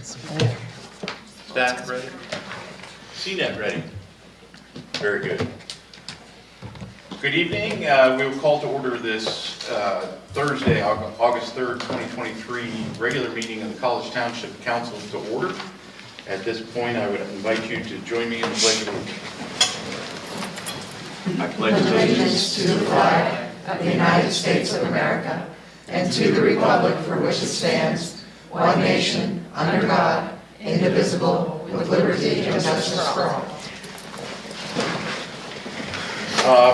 Staff ready? CNET ready? Very good. Good evening. We will call to order this Thursday, August 3rd, 2023 regular meeting of the College Township Council to order. At this point, I would invite you to join me in the pledge of allegiance. I pledge allegiance to the flag of the United States of America and to the republic for which it stands, one nation, under God, indivisible, with liberty and justice for all.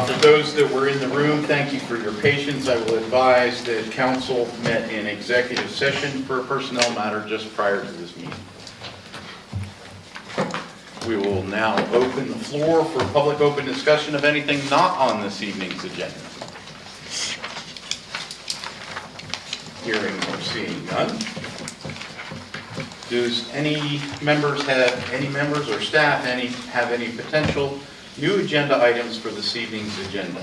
For those that were in the room, thank you for your patience. I will advise that council met in executive session for a personnel matter just prior to this meeting. We will now open the floor for public open discussion of anything not on this evening's agenda. Hearing or seeing none. Does any members or staff have any potential new agenda items for this evening's agenda?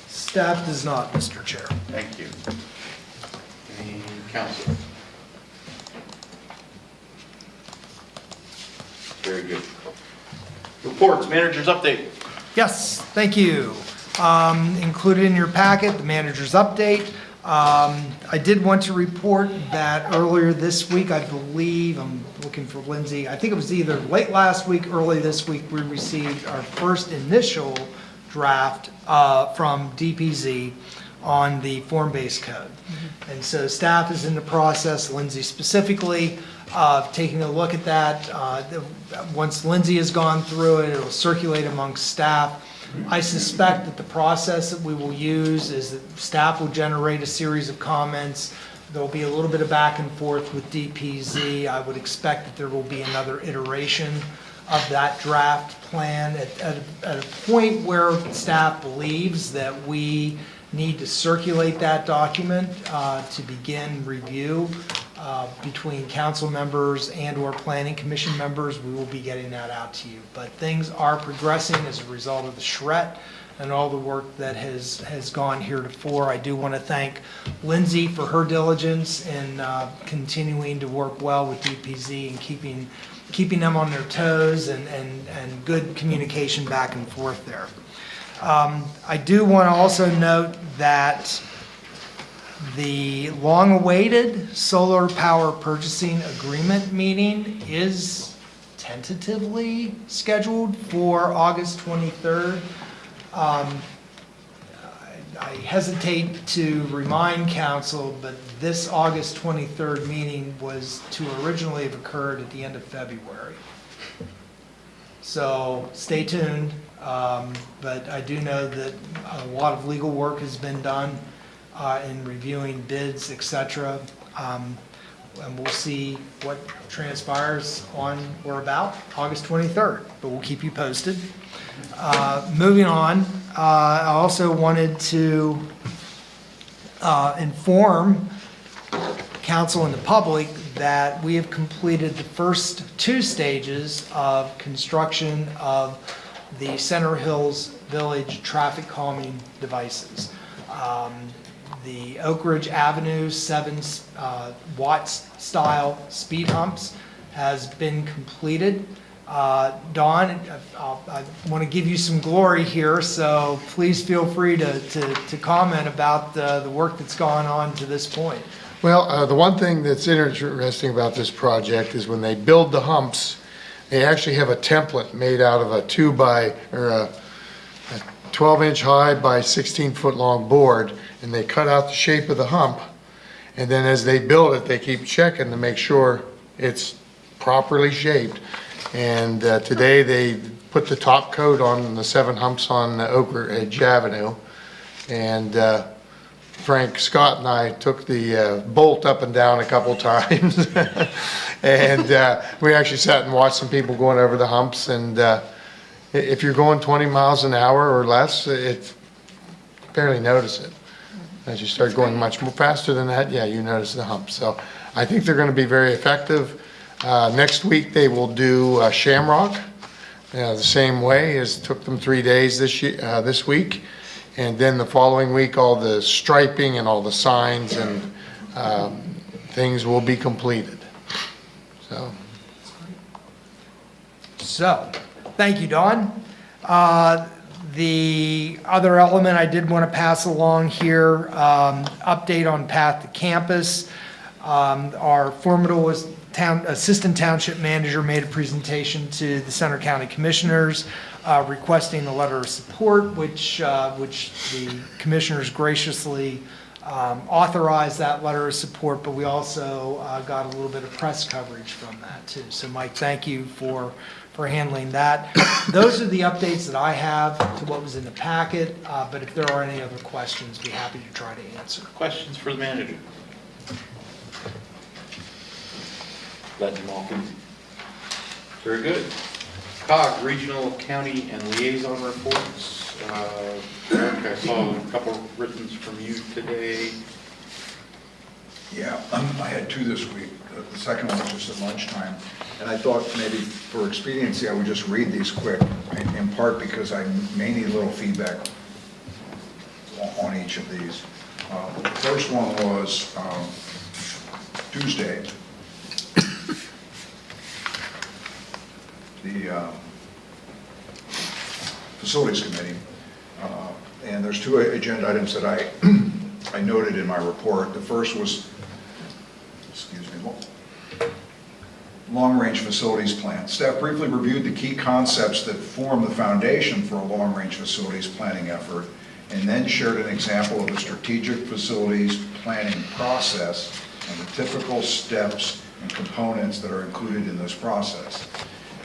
Staff does not, Mr. Chair. Thank you. Any council? Very good. Reports, manager's update. Yes, thank you. Included in your packet, the manager's update. I did want to report that earlier this week, I believe, I'm looking for Lindsay, I think it was either late last week, early this week, we received our first initial draft from DPZ on the form-based code. And so staff is in the process, Lindsay specifically, of taking a look at that. Once Lindsay has gone through it, it'll circulate amongst staff. I suspect that the process that we will use is that staff will generate a series of comments. There'll be a little bit of back and forth with DPZ. I would expect that there will be another iteration of that draft plan at a point where staff believes that we need to circulate that document to begin review between council members and or planning commission members. We will be getting that out to you. But things are progressing as a result of the charrette and all the work that has gone heretofore. I do want to thank Lindsay for her diligence in continuing to work well with DPZ and keeping them on their toes and good communication back and forth there. I do want to also note that the long-awaited solar power purchasing agreement meeting is tentatively scheduled for August 23rd. I hesitate to remind council, but this August 23rd meeting was to originally have occurred at the end of February. So stay tuned, but I do know that a lot of legal work has been done in reviewing bids, etc. And we'll see what transpires on or about August 23rd, but we'll keep you posted. Moving on, I also wanted to inform council and the public that we have completed the first 2 stages of construction of the Center Hills Village traffic calming devices. The Oak Ridge Avenue 7 watts style speed humps has been completed. Dawn, I want to give you some glory here, so please feel free to comment about the work that's gone on to this point. Well, the one thing that's interesting about this project is when they build the humps, they actually have a template made out of a 12-inch high by 16-foot long board, and they cut out the shape of the hump, and then as they build it, they keep checking to make sure it's properly shaped. And today they put the top coat on the 7 humps on Oak Ridge Avenue, and Frank Scott and I took the bolt up and down a couple times and we actually sat and watched some people going over the humps, and if you're going 20 miles an hour or less, it barely notice it. As you start going much more faster than that, yeah, you notice the hump. So I think they're going to be very effective. Next week they will do Shamrock the same way. It took them 3 days this week. And then the following week, all the striping and all the signs and things will be completed. So, thank you, Dawn. The other element I did want to pass along here, update on Path to Campus. Our formidable assistant township manager made a presentation to the Center County Commissioners requesting a letter of support, which the commissioners graciously authorized that letter of support, but we also got a little bit of press coverage from that too. So Mike, thank you for handling that. Those are the updates that I have to what was in the packet, but if there are any other questions, be happy to try to answer. Questions for the manager? Letting them all come. Very good. COG, Regional, County, and Liaison Reports. Eric, I saw a couple written from you today. Yeah, I had two this week. The second one was just at lunchtime. And I thought maybe for expediency, I would just read these quick, in part because I may need a little feedback on each of these. The first one was Tuesday. The Facilities Committee. And there's two agenda items that I noted in my report. The first was, long-range facilities plan. Staff briefly reviewed the key concepts that form the foundation for a long-range facilities planning effort, and then shared an example of a strategic facilities planning process and the typical steps and components that are included in this process.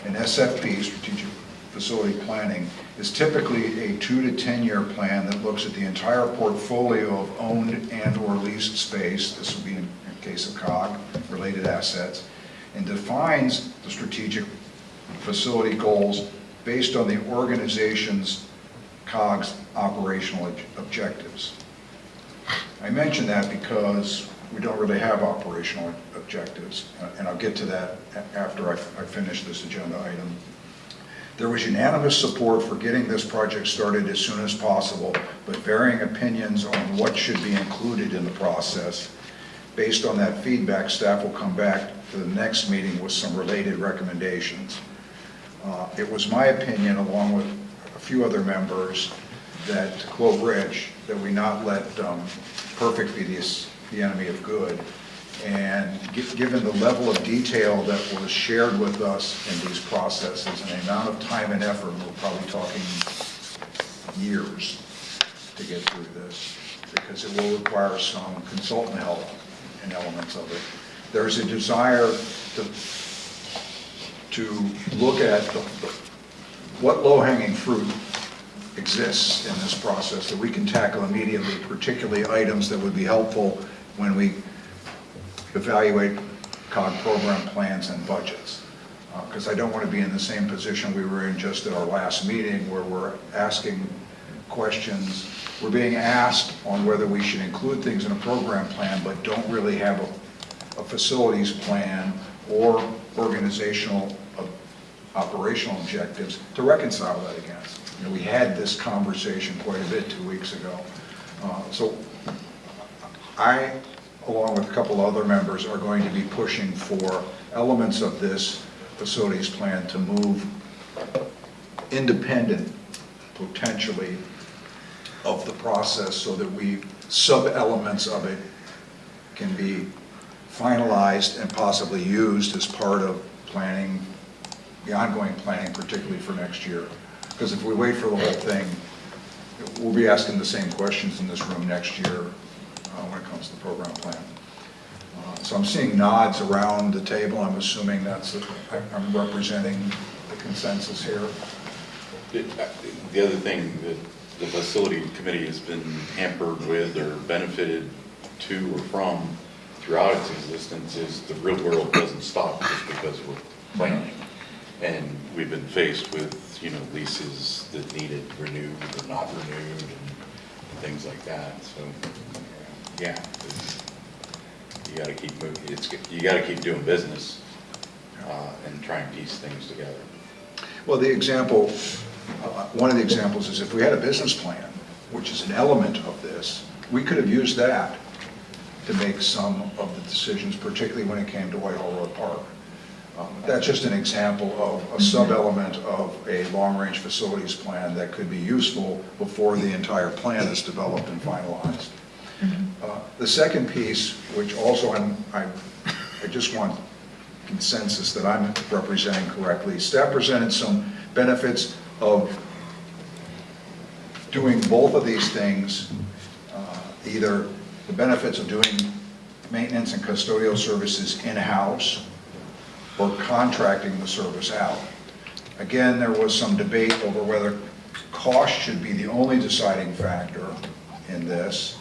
An SFP, strategic facility planning, is typically a 2 to 10 year plan that looks at the entire portfolio of owned and or leased space, this will be in case of COG, related assets, and defines the strategic facility goals based on the organization's COG's operational objectives. I mention that because we don't really have operational objectives, and I'll get to that after I finish this agenda item. There was unanimous support for getting this project started as soon as possible, but varying opinions on what should be included in the process. Based on that feedback, staff will come back to the next meeting with some related recommendations. It was my opinion, along with a few other members, that, to quote Rich, that we not let perfect be the enemy of good. And given the level of detail that was shared with us in these processes and the amount of time and effort, we're probably talking years to get through this, because it will require some consultant help in elements of it. There's a desire to look at what low-hanging fruit exists in this process that we can tackle immediately, particularly items that would be helpful when we evaluate COG program plans and budgets. Because I don't want to be in the same position we were in just at our last meeting, where we're asking questions. We're being asked on whether we should include things in a program plan, but don't really have a facilities plan or organizational operational objectives to reconcile that against. You know, we had this conversation quite a bit 2 weeks ago. So I, along with a couple other members, are going to be pushing for elements of this facilities plan to move independent, potentially, of the process, so that sub-elements of it can be finalized and possibly used as part of planning, the ongoing planning, particularly for next year. Because if we wait for the whole thing, we'll be asking the same questions in this room next year when it comes to the program plan. So I'm seeing nods around the table. I'm assuming I'm representing the consensus here. The other thing that the facility committee has been hampered with or benefited to or from throughout its existence is the real world doesn't stop just because we're planning. And we've been faced with, leases that needed renewed or not renewed and things like that. So, yeah, you got to keep moving. You got to keep doing business and try and piece things together. Well, one of the examples is if we had a business plan, which is an element of this, we could have used that to make some of the decisions, particularly when it came to Whitehall Road Park. That's just an example of a sub-element of a long-range facilities plan that could be useful before the entire plan is developed and finalized. The second piece, which also I just want consensus that I'm representing correctly, staff presented some benefits of doing both of these things, either the benefits of doing maintenance and custodial services in-house or contracting the service out. Again, there was some debate over whether cost should be the only deciding factor in this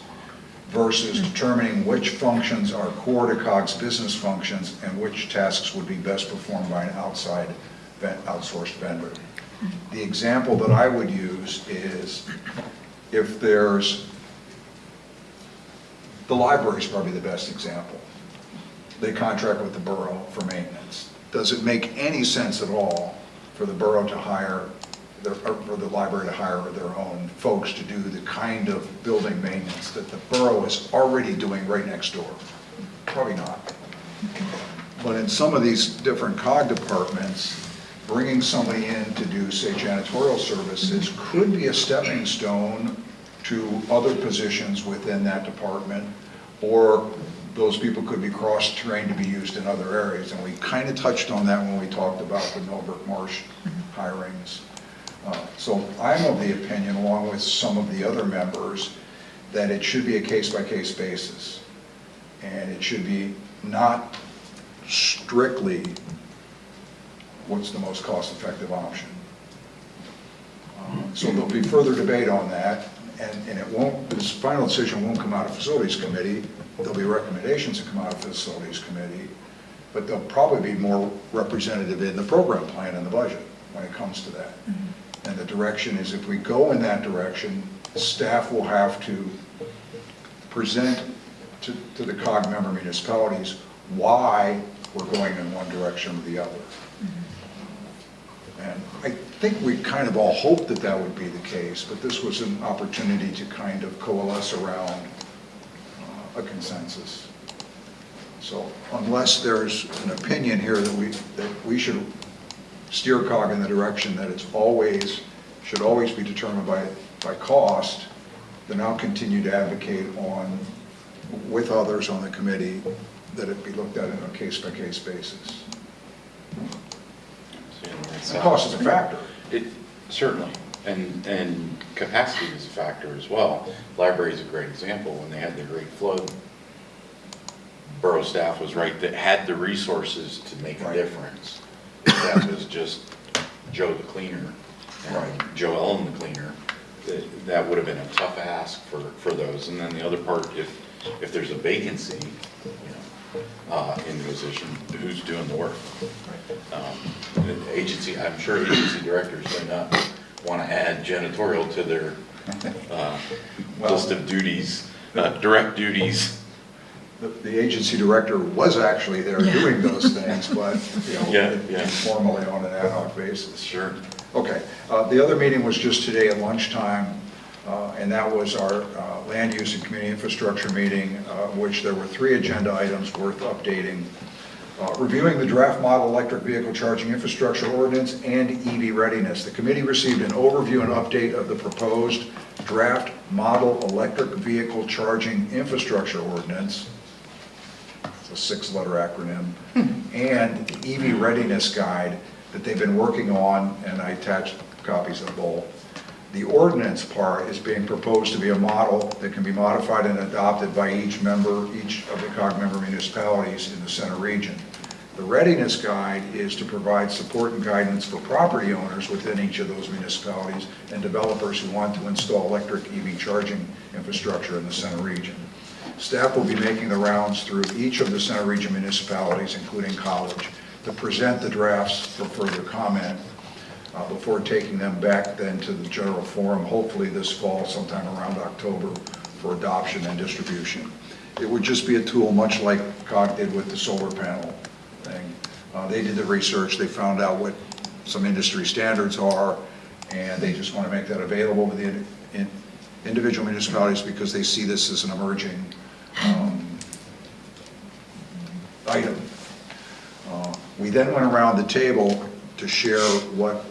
versus determining which functions are core to COG's business functions and which tasks would be best performed by an outsourced vendor. The example that I would use is if there's, the library is probably the best example. They contract with the borough for maintenance. Does it make any sense at all for the borough to hire, or for the library to hire their own folks to do the kind of building maintenance that the borough is already doing right next door? Probably not. But in some of these different COG departments, bringing somebody in to do, say, janitorial services could be a stepping stone to other positions within that department, or those people could be cross-trained to be used in other areas. And we kind of touched on that when we talked about the Millbrook Marsh hirings. So I'm of the opinion, along with some of the other members, that it should be a case-by-case basis. And it should be not strictly what's the most cost-effective option. So there'll be further debate on that, and it won't, this final decision won't come out of Facilities Committee. There'll be recommendations that come out of Facilities Committee, but they'll probably be more representative in the program plan and the budget when it comes to that. And the direction is, if we go in that direction, staff will have to present to the COG member municipalities why we're going in one direction or the other. And I think we kind of all hoped that that would be the case, but this was an opportunity to kind of coalesce around a consensus. So unless there's an opinion here that we should steer COG in the direction that it's always, should always be determined by cost, then I'll continue to advocate on, with others on the committee, that it be looked at on a case-by-case basis. The cost is a factor. It certainly, and capacity is a factor as well. Library is a great example. When they had the great flood, borough staff was right, that had the resources to make a difference. If that was just Joe the cleaner, and Joe Ellen the cleaner, that would have been a tough ask for those. And then the other part, if there's a vacancy, in the position, who's doing the work? The agency, I'm sure agency directors may not want to add janitorial to their list of duties, direct duties. The agency director was actually there doing those things, but informally on an ad hoc basis. Sure. Okay. The other meeting was just today at lunchtime, and that was our land use and community infrastructure meeting, which there were 3 agenda items worth updating. Reviewing the draft model electric vehicle charging infrastructure ordinance and EV readiness. The committee received an overview and update of the proposed draft model electric vehicle charging infrastructure ordinance. It's a 6-letter acronym. And the EV readiness guide that they've been working on, and I attached copies of both. The ordinance part is being proposed to be a model that can be modified and adopted by each of the COG member municipalities in the center region. The readiness guide is to provide support and guidance for property owners within each of those municipalities and developers who want to install electric EV charging infrastructure in the center region. Staff will be making the rounds through each of the center region municipalities, including College, to present the drafts for further comment before taking them back then to the general forum, hopefully this fall, sometime around October, for adoption and distribution. It would just be a tool much like COG did with the solar panel thing. They did the research, they found out what some industry standards are, and they just want to make that available to the individual municipalities because they see this as an emerging item. We then went around the table to share what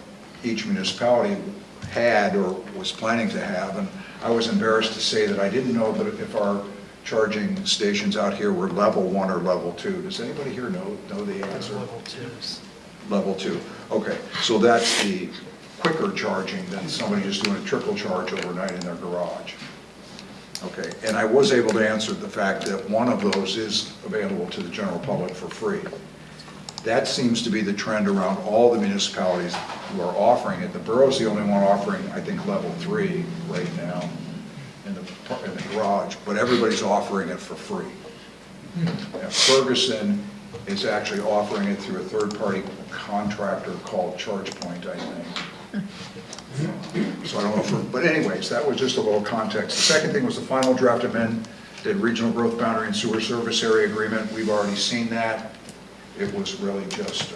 each municipality had or was planning to have, and I was embarrassed to say that I didn't know that if our charging stations out here were level 1 or level 2. Does anybody here know the answer? Level 2s. Level 2. Okay, so that's the quicker charging than somebody just doing a trickle charge overnight in their garage. Okay, and I was able to answer the fact that one of those is available to the general public for free. That seems to be the trend around all the municipalities who are offering it. The borough's the only one offering, I think, level 3 right now in the garage, but everybody's offering it for free. Yeah, Ferguson is actually offering it through a third-party contractor called ChargePoint, I think. So I don't know but anyways, that was just a little context. The second thing was the final draft amended regional growth boundary and sewer service area agreement. We've already seen that. It was really just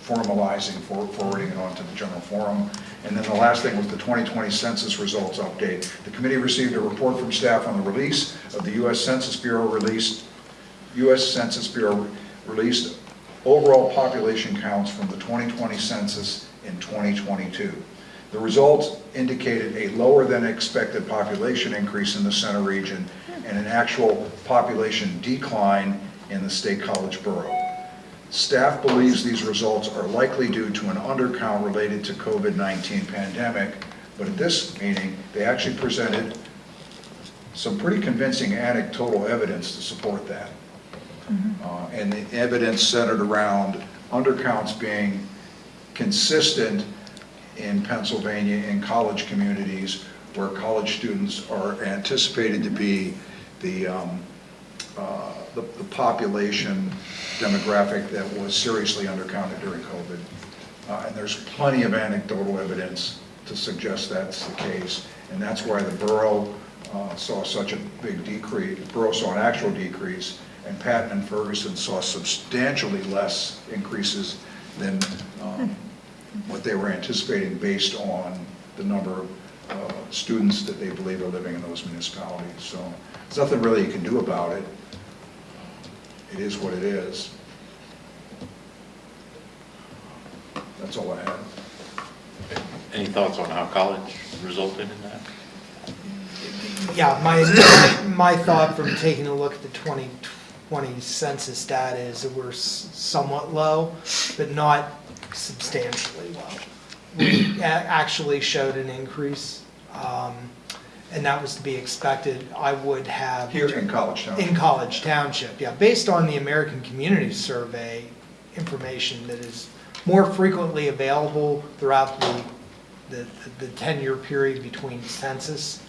formalizing, forwarding it on to the general forum. And then the last thing was the 2020 census results update. The committee received a report from staff on the release of the U.S. Census Bureau released overall population counts from the 2020 census in 2022. The results indicated a lower than expected population increase in the center region and an actual population decline in the State College borough. Staff believes these results are likely due to an undercount related to COVID-19 pandemic, but at this meeting, they actually presented some pretty convincing anecdotal evidence to support that. And the evidence centered around undercounts being consistent in Pennsylvania in college communities where college students are anticipated to be the population demographic that was seriously undercounted during COVID. And there's plenty of anecdotal evidence to suggest that's the case. And that's why the borough saw such a big decrease. The borough saw an actual decrease, and Patton and Ferguson saw substantially less increases than what they were anticipating based on the number of students that they believe are living in those municipalities. So there's nothing really you can do about it. It is what it is. That's all I have. Any thoughts on how college resulted in that? Yeah, my thought from taking a look at the 2020 census data is that we're somewhat low, but not substantially low. We actually showed an increase, and that was to be expected. I would have... Here in College Township. In College Township, yeah. Based on the American Community Survey information that is more frequently available throughout the 10-year period between census,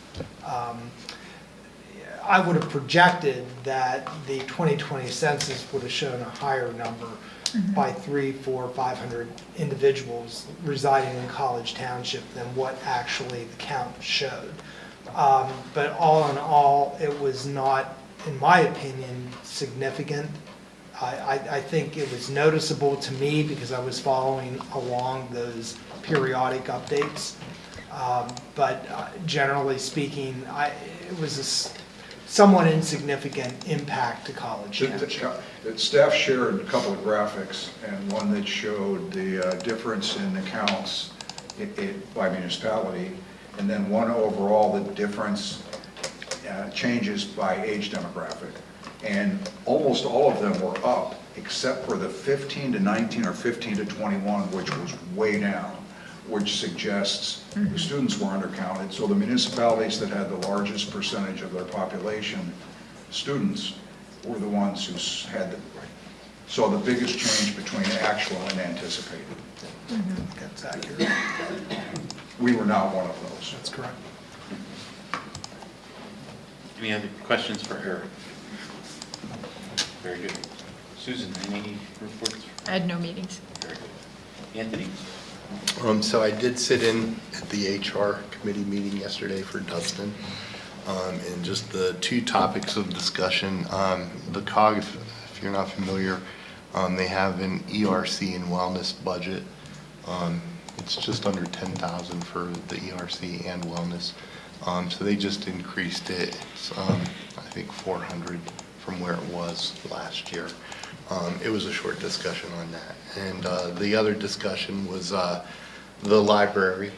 I would have projected that the 2020 census would have shown a higher number by 300, 400, 500 individuals residing in College Township than what actually the count showed. But all in all, it was not, in my opinion, significant. I think it was noticeable to me because I was following along those periodic updates. But generally speaking, it was a somewhat insignificant impact to College Township. The staff shared a couple of graphics, and one that showed the difference in the counts by municipality, and then one overall, the difference changes by age demographic. And almost all of them were up, except for the 15 to 19 or 15 to 21, which was way down, which suggests the students were undercounted. So the municipalities that had the largest percentage of their population, students, were the ones who saw the biggest change between actual and anticipated. That's accurate. We were not one of those. That's correct. Any other questions for Eric? Very good. Susan, any reports? I had no meetings. Very good. Anthony? So I did sit in at the HR committee meeting yesterday for Dustin, and just the two topics of discussion. The COG, if you're not familiar, they have an ERC and wellness budget. It's just under 10,000 for the ERC and wellness. So they just increased it. It's, I think 400 from where it was last year. It was a short discussion on that. And the other discussion was the library.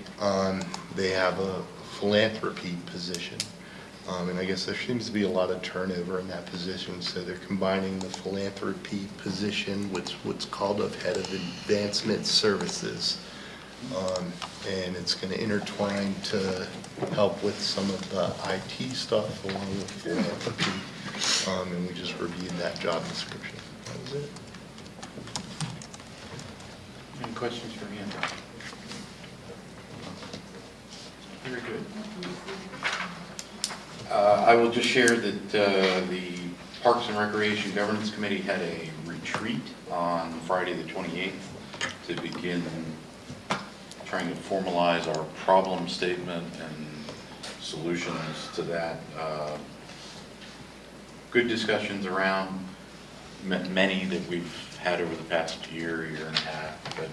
They have a philanthropy position. And I guess there seems to be a lot of turnover in that position, so they're combining the philanthropy position with what's called a head of advancement services. And it's going to intertwine to help with some of the IT stuff along with philanthropy. And we just reviewed that job description. That was it. Any questions for me? Very good. I will just share that the Parks and Recreation Governance Committee had a retreat on Friday the 28th to begin trying to formalize our problem statement and solutions to that. Good discussions around many that we've had over the past year and a half, but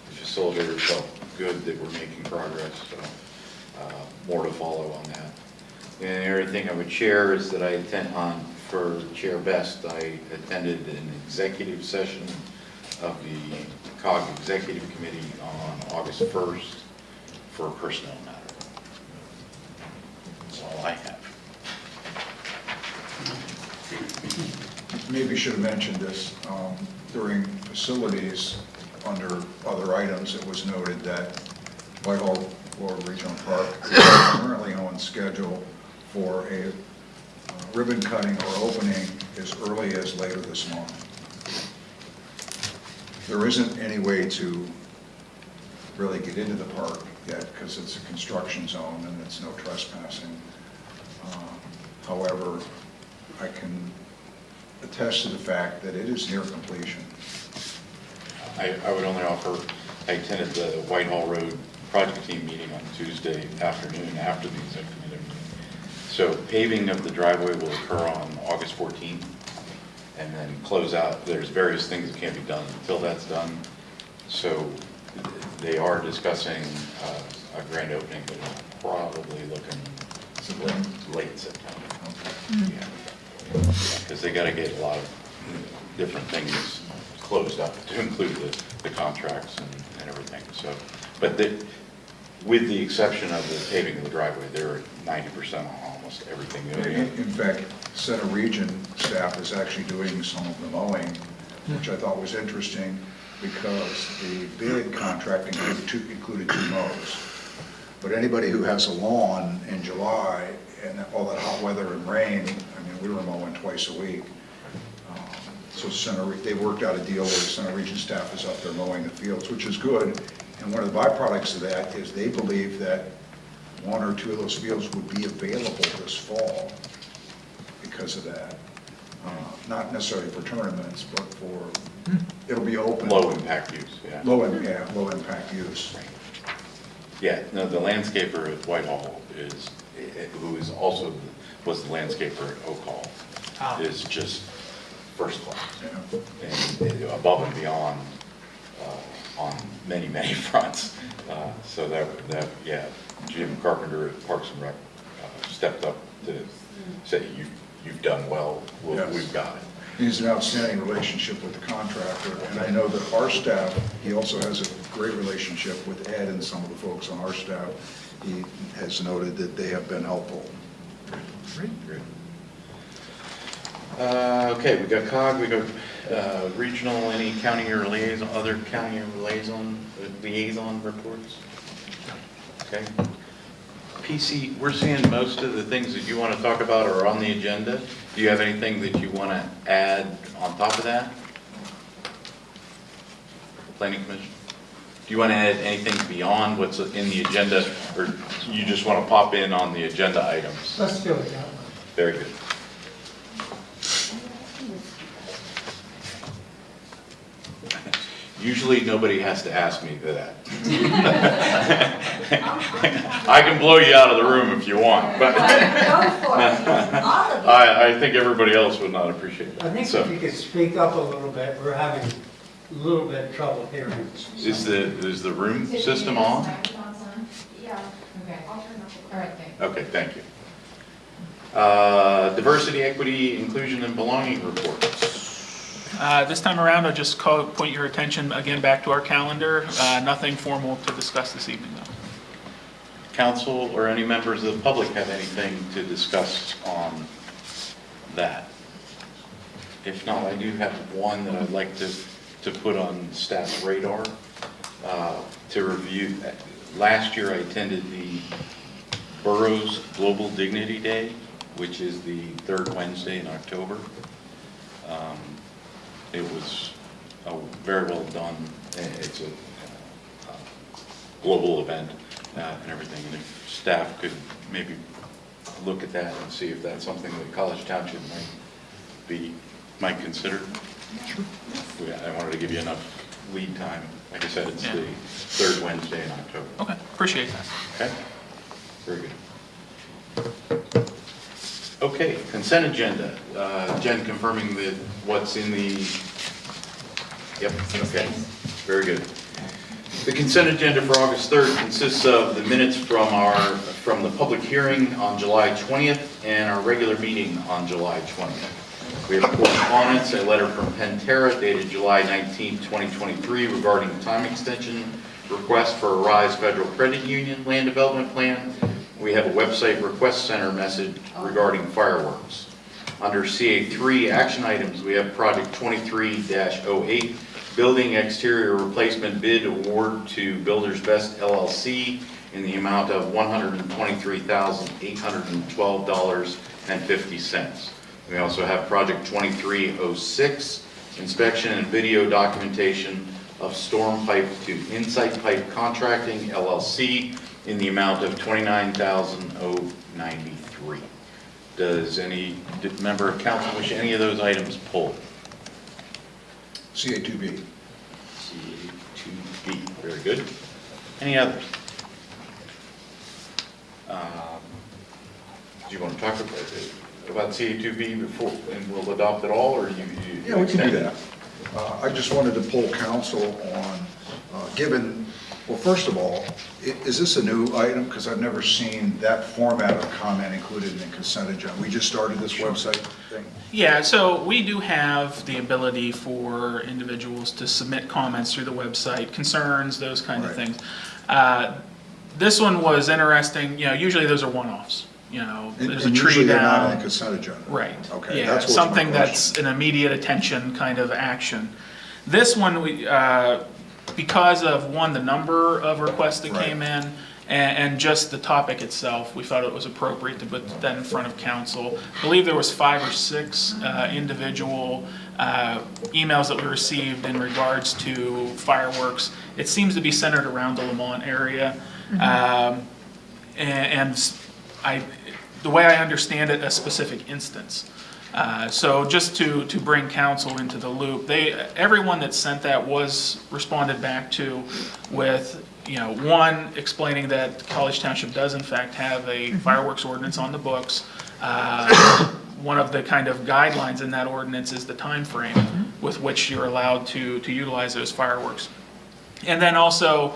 the facilitator felt good that we're making progress, so more to follow on that. And the other thing I would share is that I attend for Chair Best, I attended an executive session of the COG Executive Committee on August 1st for a personnel matter. That's all I have. Maybe should have mentioned this, during facilities, under other items, it was noted that Whitehall Florida Regional Park is currently on schedule for a ribbon cutting or opening as early as later this month. There isn't any way to really get into the park yet because it's a construction zone and it's no trespassing. However, I can attest to the fact that it is near completion. I would only offer, I attended the Whitehall Road project team meeting on Tuesday afternoon after the executive meeting. So paving of the driveway will occur on August 14th and then close out. There's various things that can't be done until that's done. So they are discussing a grand opening, but it's probably looking late September. Yeah. Because they got to get a lot of different things closed up to include the contracts and everything. So, but with the exception of the paving of the driveway, they're at 90% on almost everything. In fact, Center Region staff is actually doing some of the mowing, which I thought was interesting because the bid contract included two mows. But anybody who has a lawn in July and all that hot weather and rain, I mean, we were mowing twice a week. So they worked out a deal where the Center Region staff is up there mowing the fields, which is good. And one of the byproducts of that is they believe that one or two of those fields would be available this fall because of that. Not necessarily for tournaments, but for, it'll be open. Low impact use, yeah. Low impact use. Yeah, no, the landscaper at Whitehall is, who is also, was the landscaper at Oak Hall, is just first class. Yeah. And above and beyond on many, many fronts. So that, yeah, Jim Carpenter at Parks and Rec stepped up to say, you've done well, Yes. we've got it. He has an outstanding relationship with the contractor, and I know that our staff, he also has a great relationship with Ed and some of the folks on our staff. He has noted that they have been helpful. Great. Okay, we got COG, we got regional, any county or liaison, other county or liaison reports? Okay. PC, we're seeing most of the things that you want to talk about are on the agenda. Do you have anything that you want to add on top of that? Planning Commission? Do you want to add anything beyond what's in the agenda, or you just want to pop in on the agenda items? Let's do it that way. Very good. Usually, nobody has to ask me that. I can blow you out of the room if you want, but I think everybody else would not appreciate I that. think So, if you could speak up a little bit, we're having a little bit of trouble hearing. is the room system on? Yeah. Okay, I'll turn off the all right, thanks. Okay, thank you. Diversity, equity, inclusion, and belonging reports. This time around, I'll just point your attention again back to our calendar. Nothing formal to discuss this evening, though. Council or any members of the public have anything to discuss on that? If not, I do have one that I'd like to put on staff's radar to review. Last year, I attended the Borough's Global Dignity Day, which is the third Wednesday in October. It was very well done. It's a global event and everything. And if staff could maybe look at that and see if that's something that College Township might consider. Sure. I wanted to give you enough lead time. Like I said, it's the third Wednesday in October. Okay, appreciate that. Okay, very good. Okay, consent agenda. Jen confirming that what's in the, yep, okay, very good. The consent agenda for August 3rd consists of the minutes from the public hearing on July 20th and our regular meeting on July 20th. We have correspondence, a letter from Pantera dated July 19th, 2023 regarding time extension request for a Rise Federal Credit Union land development plan. We have a website request center message regarding fireworks. Under CA3 action items, we have project 23-08, building exterior replacement bid award to Builders Best LLC in the amount of $123,812.50. We also have project 2306, inspection and video documentation of storm pipe to Insight Pipe Contracting LLC in the amount of $29,093. Does any member of council wish any of those items pulled? CA2B. CA2B, very good. Any others? Do you want to talk about CA2B before, and we'll adopt it all, or you? Yeah, we can do that. I just wanted to poll council on, given, well, first of all, is this a new item? Because I've never seen that format of comment included in the consent agenda. We just started this website thing. Yeah, so we do have the ability for individuals to submit comments through the website, concerns, those kind of things. This one was interesting. Usually those are one-offs. There's a tree usually they're not down. on the consent agenda. Right. Okay, Yeah, that's what's something my that's question. an immediate attention kind of action. This one, we because of, one, the number of requests that Right. came in, and just the topic itself, we thought it was appropriate to put that in front of council. I believe there was 5 or 6 individual emails that we received in regards to fireworks. It seems to be centered around the Lamont area. The way I understand it, a specific instance. So just to bring council into the loop, everyone that sent that was responded back to with, one, explaining that College Township does in fact have a fireworks ordinance on the books. One of the kind of guidelines in that ordinance is the time frame with which you're allowed to utilize those fireworks. And then also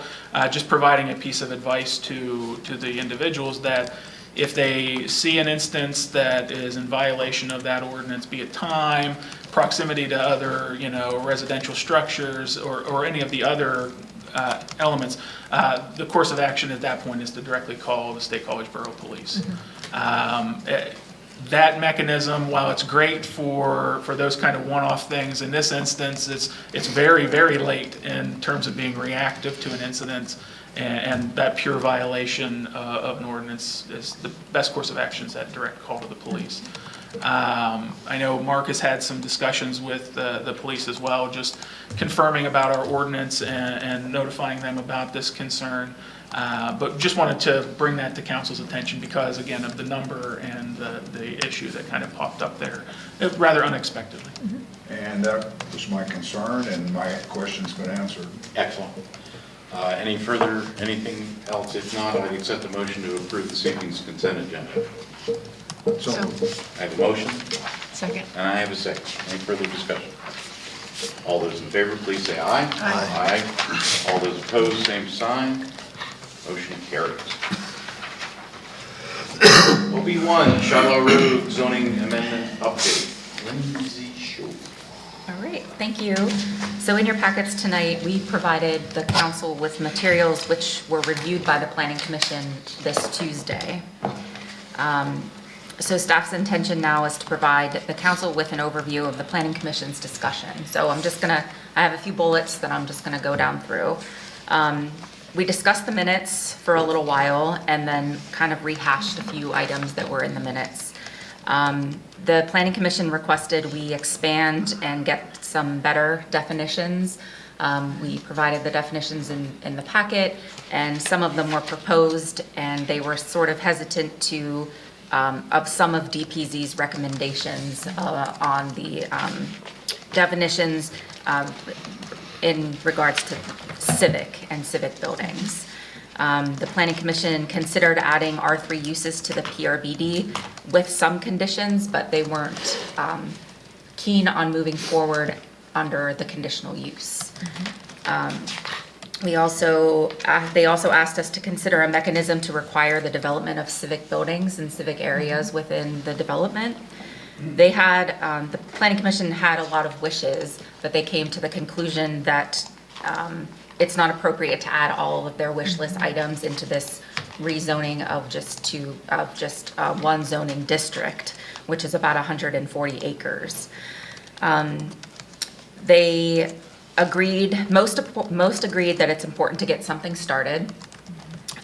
just providing a piece of advice to the individuals that if they see an instance that is in violation of that ordinance, be it time, proximity to other, residential structures, or any of the other elements, the course of action at that point is to directly call the State College Borough Police. That mechanism, while it's great for those kind of one-off things, in this instance, it's very, very late in terms of being reactive to an incident, and that pure violation of an ordinance is the best course of action is that direct call to the police. I know Mark has had some discussions with the police as well, just confirming about our ordinance and notifying them about this concern. But just wanted to bring that to council's attention because, again, of the number and the issue that kind of popped up there, rather unexpectedly. And that was my concern, and my question's been answered. Excellent. Anything else? If not, I'd accept the motion to approve this evening's consent agenda. So, I have a motion, Second. and I have a second. Any further discussion? All those in favor, please say aye. Aye. Aye. All those opposed, same sign. Motion carries. OB1, Shiloh Road zoning amendment update. Lindsay Shore. All right, thank you. So in your packets tonight, we provided the council with materials which were reviewed by the Planning Commission this Tuesday. So staff's intention now is to provide the council with an overview of the Planning Commission's discussion. So I have a few bullets that I'm just gonna go down through. We discussed the minutes for a little while and then kind of rehashed a few items that were in the minutes. The Planning Commission requested we expand and get some better definitions. We provided the definitions in the packet, and some of them were proposed, and they were sort of hesitant to, of some of DPZ's recommendations on the definitions in regards to civic and civic buildings. The Planning Commission considered adding R3 uses to the PRBD with some conditions, but they weren't keen on moving forward under the conditional use. They also asked us to consider a mechanism to require the development of civic buildings and civic areas within the development. They had, the Planning Commission had a lot of wishes, but they came to the conclusion that it's not appropriate to add all of their wish list items into this rezoning of just one zoning district, which is about 140 acres. They agreed, most agreed that it's important to get something started.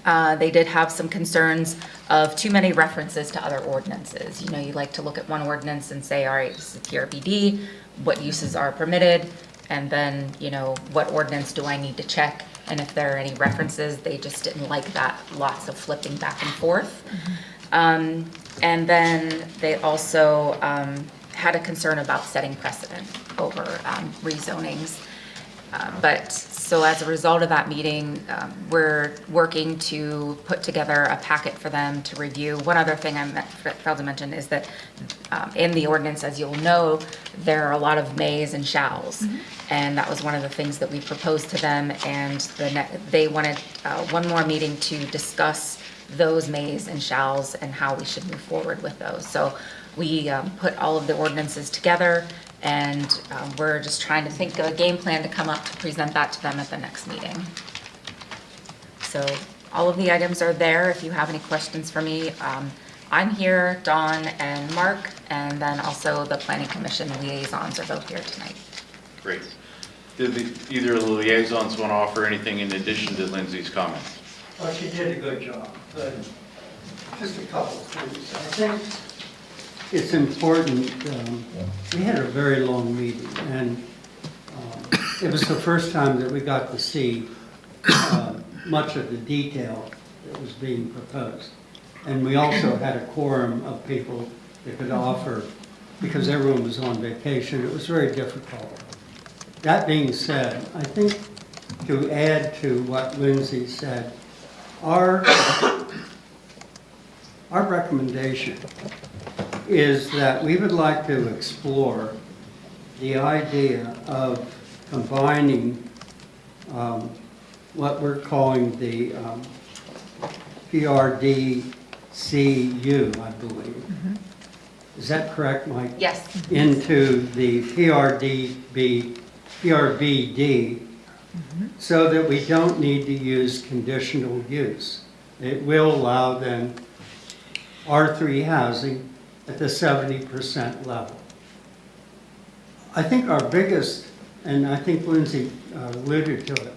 They did have some concerns of too many references to other ordinances. You know, you like to look at one ordinance and say, all right, this is PRBD, what uses are permitted, and then, you know, what ordinance do I need to check? And if there are any references, they just didn't like that, lots of flipping back and forth. And then they also had a concern about setting precedent over rezonings. But so as a result of that meeting, we're working to put together a packet for them to review. One other thing I failed to mention is that in the ordinance, as you'll know, there are a lot of mays and shalls. And that was one of the things that we proposed to them, and they wanted one more meeting to discuss those mays and shalls and how we should move forward with those. So we put all of the ordinances together, and we're just trying to think of a game plan to come up to present that to them at the next meeting. So all of the items are there. If you have any questions for me, I'm here, Dawn and Mark, and then also the Planning Commission liaisons are both here tonight. Great. Did either of the liaisons want to offer anything in addition to Lindsay's comments? Well, she did a good job, but just a couple of things. I think it's important, we had a very long meeting, and it was the first time that we got to see much of the detail that was being proposed. And we also had a quorum of people that could offer, because everyone was on vacation. It was very difficult. That being said, I think to add to what Lindsay said, our recommendation is that we would like to explore the idea of combining what we're calling the PRDCU, I believe. Is that correct, Mike? Yes. Into the PRBD, so that we don't need to use conditional use. It will allow then R3 housing at the 70% level. I think our biggest, and I think Lindsay alluded to it,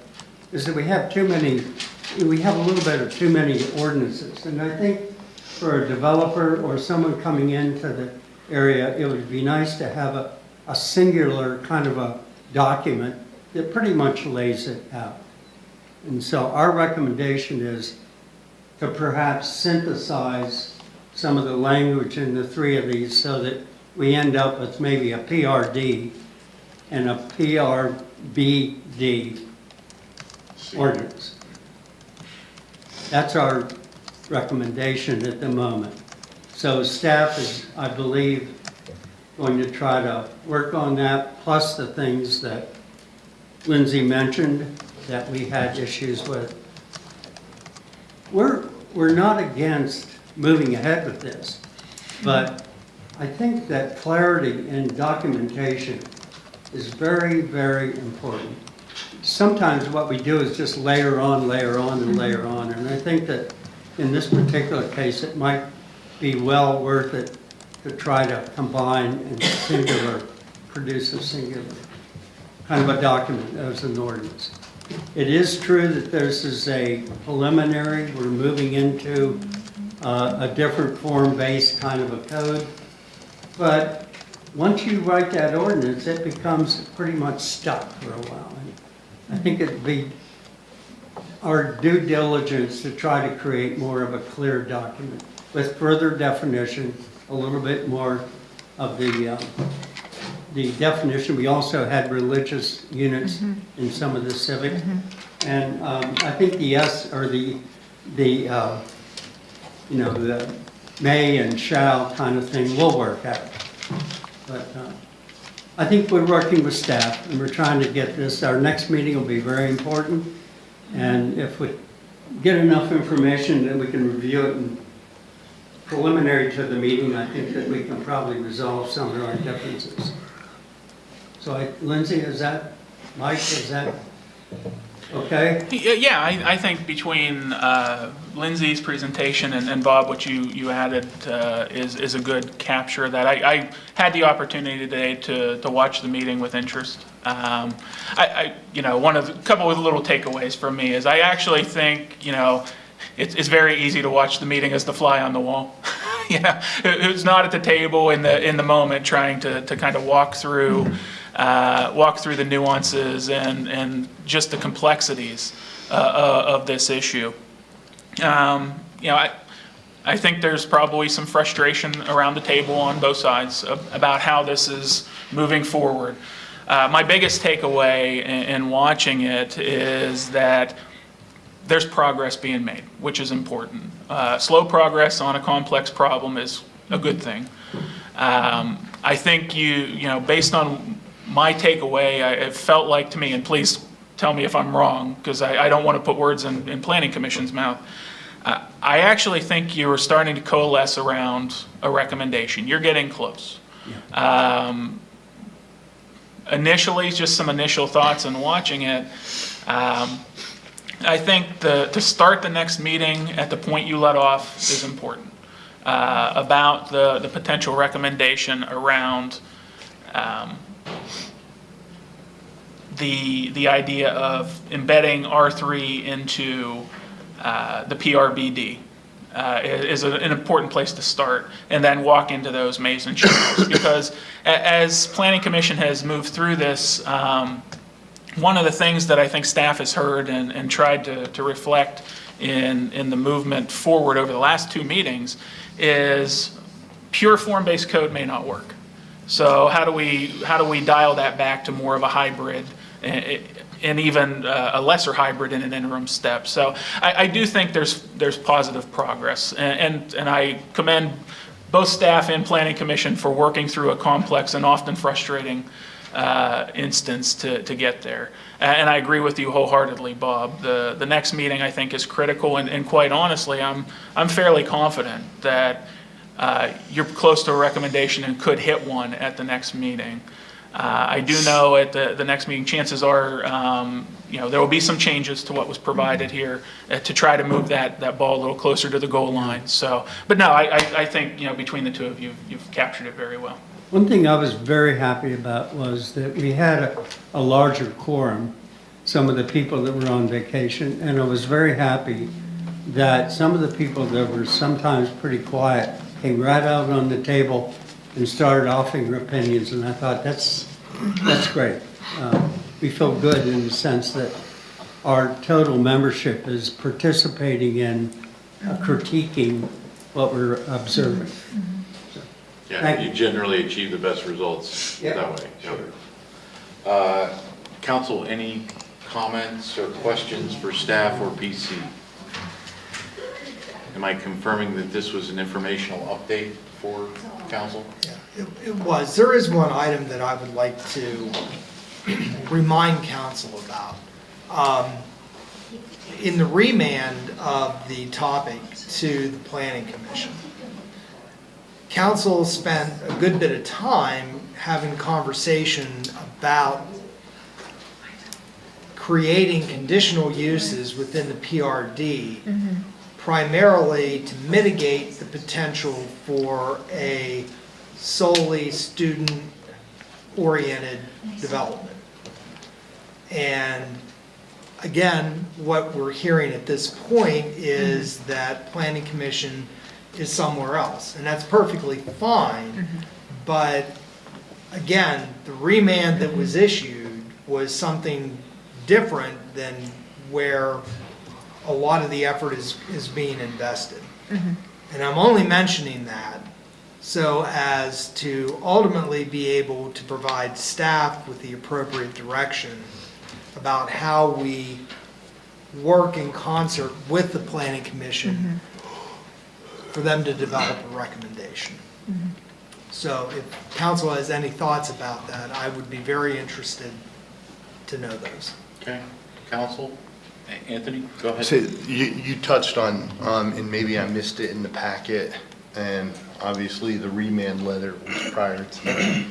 is that we have a little bit of too many ordinances. And I think for a developer or someone coming into the area, it would be nice to have a singular kind of a document that pretty much lays it out. And so our recommendation is to perhaps synthesize some of the language in the three of these so that we end up with maybe a PRD and a PRBD ordinance. That's our recommendation at the moment. So staff is, I believe, going to try to work on that, plus the things that Lindsay mentioned that we had issues with. We're not against moving ahead with this, but I think that clarity and documentation is very, very important. Sometimes what we do is just layer on, and layer on. And I think that in this particular case, it might be well worth it to try to combine and produce a singular kind of a document as an ordinance. It is true that this is a preliminary. We're moving into a different form-based kind of a code. But once you write that ordinance, it becomes pretty much stuck for a while. And I think it'd be our due diligence to try to create more of a clear document with further definition, a little bit more of the definition. We also had religious units in some of the civic. And I think the S, or the may and shall kind of thing will work out. But I think we're working with staff and we're trying to get this. Our next meeting will be very important. And if we get enough information, then we can review it. And preliminary to the meeting, I think that we can probably resolve some of our differences. So Lindsay, is that, Mike, is that okay? Yeah, I think between Lindsay's presentation and Bob, what you added is a good capture of that. I had the opportunity today to watch the meeting with interest. A couple of little takeaways from me is I actually think, it's very easy to watch the meeting as the fly on the wall. Who's not at the table in the moment trying to kind of walk through the nuances and just the complexities of this issue. I think there's probably some frustration around the table on both sides about how this is moving forward. My biggest takeaway in watching it is that there's progress being made, which is important. Slow progress on a complex problem is a good thing. I think based on my takeaway, it felt like to me, and please tell me if I'm wrong, because I don't want to put words in Planning Commission's mouth. I actually think you are starting to coalesce around a recommendation. You're getting close. Initially, just some initial thoughts on watching it. I think to start the next meeting at the point you let off is important, about the potential recommendation around the idea of embedding R3 into the PRBD is an important place to start, and then walk into those mays and channels. Because as Planning Commission has moved through this, one of the things that I think staff has heard and tried to reflect in the movement forward over the last two meetings is pure form-based code may not work. So how do we dial that back to more of a hybrid and even a lesser hybrid in an interim step? So I do think there's positive progress, and I commend both staff and Planning Commission for working through a complex and often frustrating instance to get there. And I agree with you wholeheartedly, Bob. The next meeting I think is critical, and quite honestly, I'm fairly confident that you're close to a recommendation and could hit one at the next meeting. I do know at the next meeting, chances are, there will be some changes to what was provided here to try to move that ball a little closer to the goal line. So, but no, I think, between the two of you, you've captured it very well. One thing I was very happy about was that we had a larger quorum, some of the people that were on vacation, and I was very happy that some of the people that were sometimes pretty quiet came right out on the table and started offering their opinions, and I thought that's great. We feel good in the sense that our total membership is participating in critiquing what we're observing. Yeah, you generally achieve the best results that way. Council, any comments or questions for staff or PC? Am I confirming that this was an informational update for council? Yeah, it was. There is one item that I would like to remind council about. In the remand of the topic to the Planning Commission, council spent a good bit of time having conversation about creating conditional uses within the PRD primarily to mitigate the potential for a solely student-oriented development. And again, what we're hearing at this point is that Planning Commission is somewhere else, and that's perfectly fine. But again, the remand that was issued was something different than where a lot of the effort is being invested. And I'm only mentioning that so as to ultimately be able to provide staff with the appropriate direction about how we work in concert with the Planning Commission for them to develop a recommendation. So if council has any thoughts about that, I would be very interested to know those. Okay, council? Anthony, go ahead. So you touched on, and maybe I missed it in the packet, and obviously the remand letter was prior to me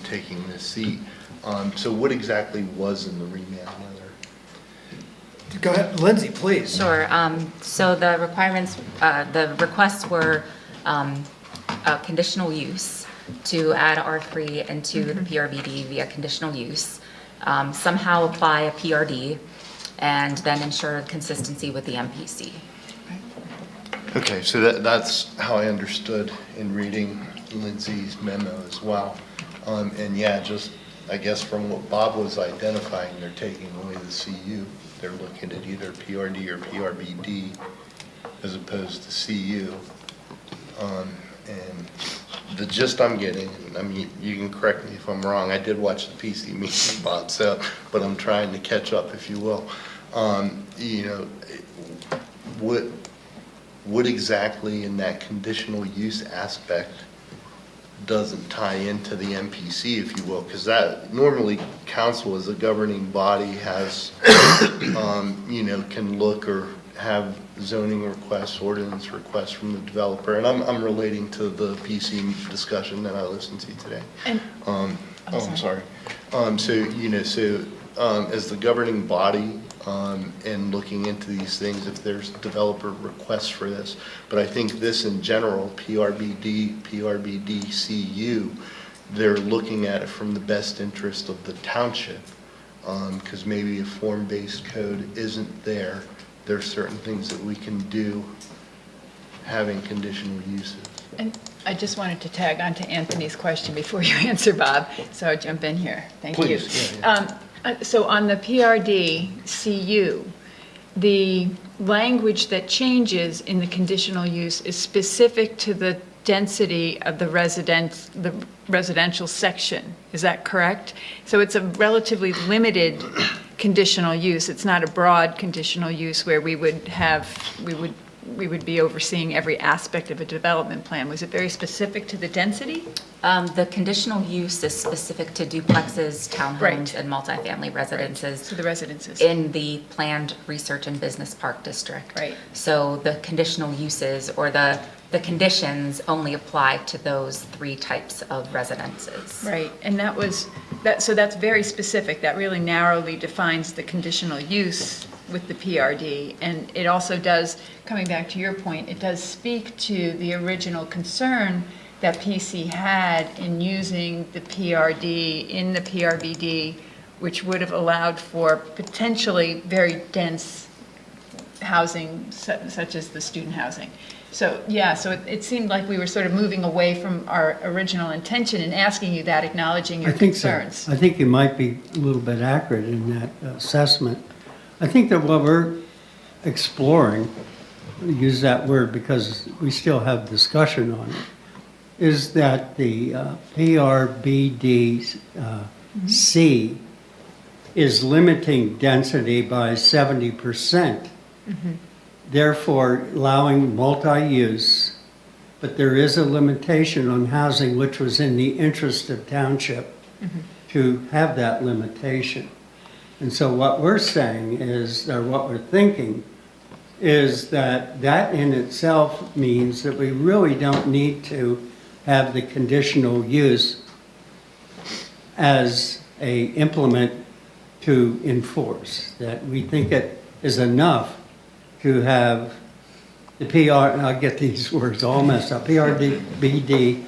taking this seat. So what exactly was in the remand letter? Go ahead, Lindsay, please. Sure. So the requirements, the requests were a conditional use to add R3 into the PRBD via conditional use, somehow apply a PRD, and then ensure consistency with the MPC. Okay, so that's how I understood in reading Lindsay's memo as well. And yeah, just, I guess from what Bob was identifying, they're taking away the CU. They're looking at either PRD or PRBD as opposed to CU. And the gist I'm getting, I mean, you can correct me if I'm wrong, I did watch the PC meeting, Bob, so, but I'm trying to catch up, if you will. You know, what exactly in that conditional use aspect doesn't tie into the MPC, if you will? Because that, normally, council as a governing body has, you know, can look or have zoning requests, ordinance requests from the developer, and I'm relating to the PC discussion that I listened to today. And, I'm sorry. So, you know, as the governing body, and looking into these things, if there's developer requests for this, but I think this in general, PRBD, PRBD-CU, they're looking at it from the best interest of the township, because maybe a form-based code isn't there. There's certain things that we can do having conditional uses. and I just wanted to tag on to Anthony's question before you answer, Bob, so I'll jump in here. Thank you. Please, yeah. So on the PRD CU, the language that changes in the conditional use is specific to the density of the residential section. Is that correct? So it's a relatively limited conditional use. It's not a broad conditional use where we would be overseeing every aspect of a development plan. Was it very specific to the density? The conditional use is specific to duplexes, townhomes, Right. and multifamily residences To the residences? in the planned research and business park district. Right. So the conditional uses or the conditions only apply to those three types of residences. Right, and so that's very specific. That really narrowly defines the conditional use with the PRD. And it also does, coming back to your point, it does speak to the original concern that PC had in using the PRD in the PRBD, which would have allowed for potentially very dense housing such as the student housing. So, yeah, so it seemed like we were sort of moving away from our original intention in asking you that, acknowledging your I think so. concerns. I think you might be a little bit accurate in that assessment. I think that what we're exploring, use that word because we still have discussion on it, is that the PRBD-C is limiting density by 70%, therefore allowing multi-use, but there is a limitation on housing which was in the interest of township to have that limitation. And so what we're saying is, or what we're thinking, is that that in itself means that we really don't need to have the conditional use as implement to enforce, that we think it is enough to have the I get these words all messed up, PRBD,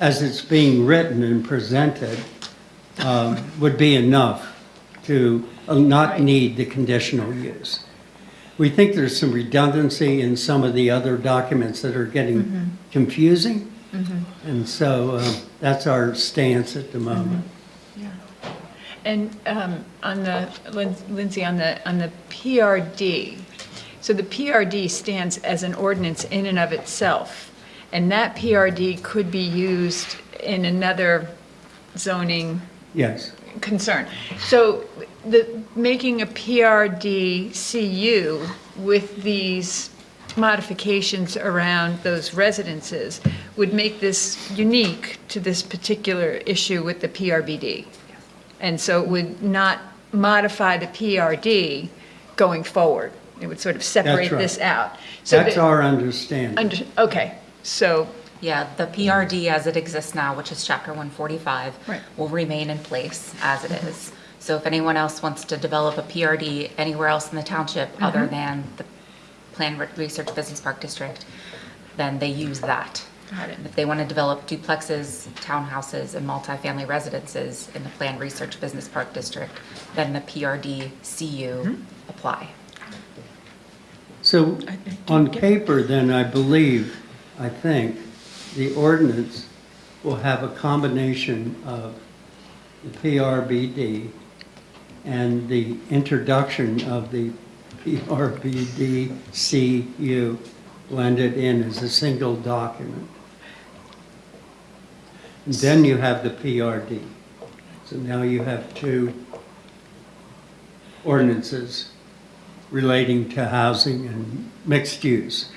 as it's being written and presented, would be enough to not need the conditional use. We think there's some redundancy in some of the other documents that are getting confusing. And so that's our stance at the moment. And on the, Lindsay, on the PRD, so the PRD stands as an ordinance in and of itself, and that PRD could be used in another zoning Yes. concern. So making a PRD CU with these modifications around those residences would make this unique to this particular issue with the PRBD. And so it would not modify the PRD going forward. It would sort of separate That's right. this out. So That's our understanding. okay, so, Yeah, the PRD as it exists now, which is Chapter 145, Right. will remain in place as it is. So if anyone else wants to develop a PRD anywhere else in the township other than the Planned Research Business Park District, then they use that. got it. If they want to develop duplexes, townhouses, and multifamily residences in the Planned Research Business Park District, then the PRD CU apply. So on paper, then, I think, the ordinance will have a combination of the PRBD and the introduction of the PRBD-CU blended in as a single document. And then you have the PRD. So now you have two ordinances relating to housing and mixed use.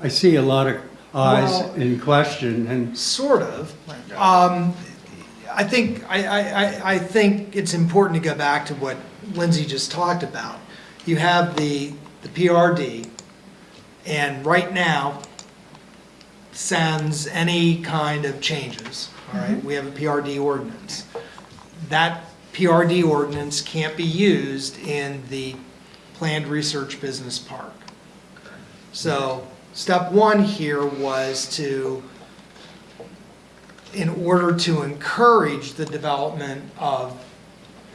I see a lot of eyes Well- in question, and Sort of. I think it's important to go back to what Lindsay just talked about. You have the PRD, and right now, sans any kind of changes, all right? We have a PRD ordinance. That PRD ordinance can't be used in the Planned Research Business Park. So step one here was in order to encourage the development of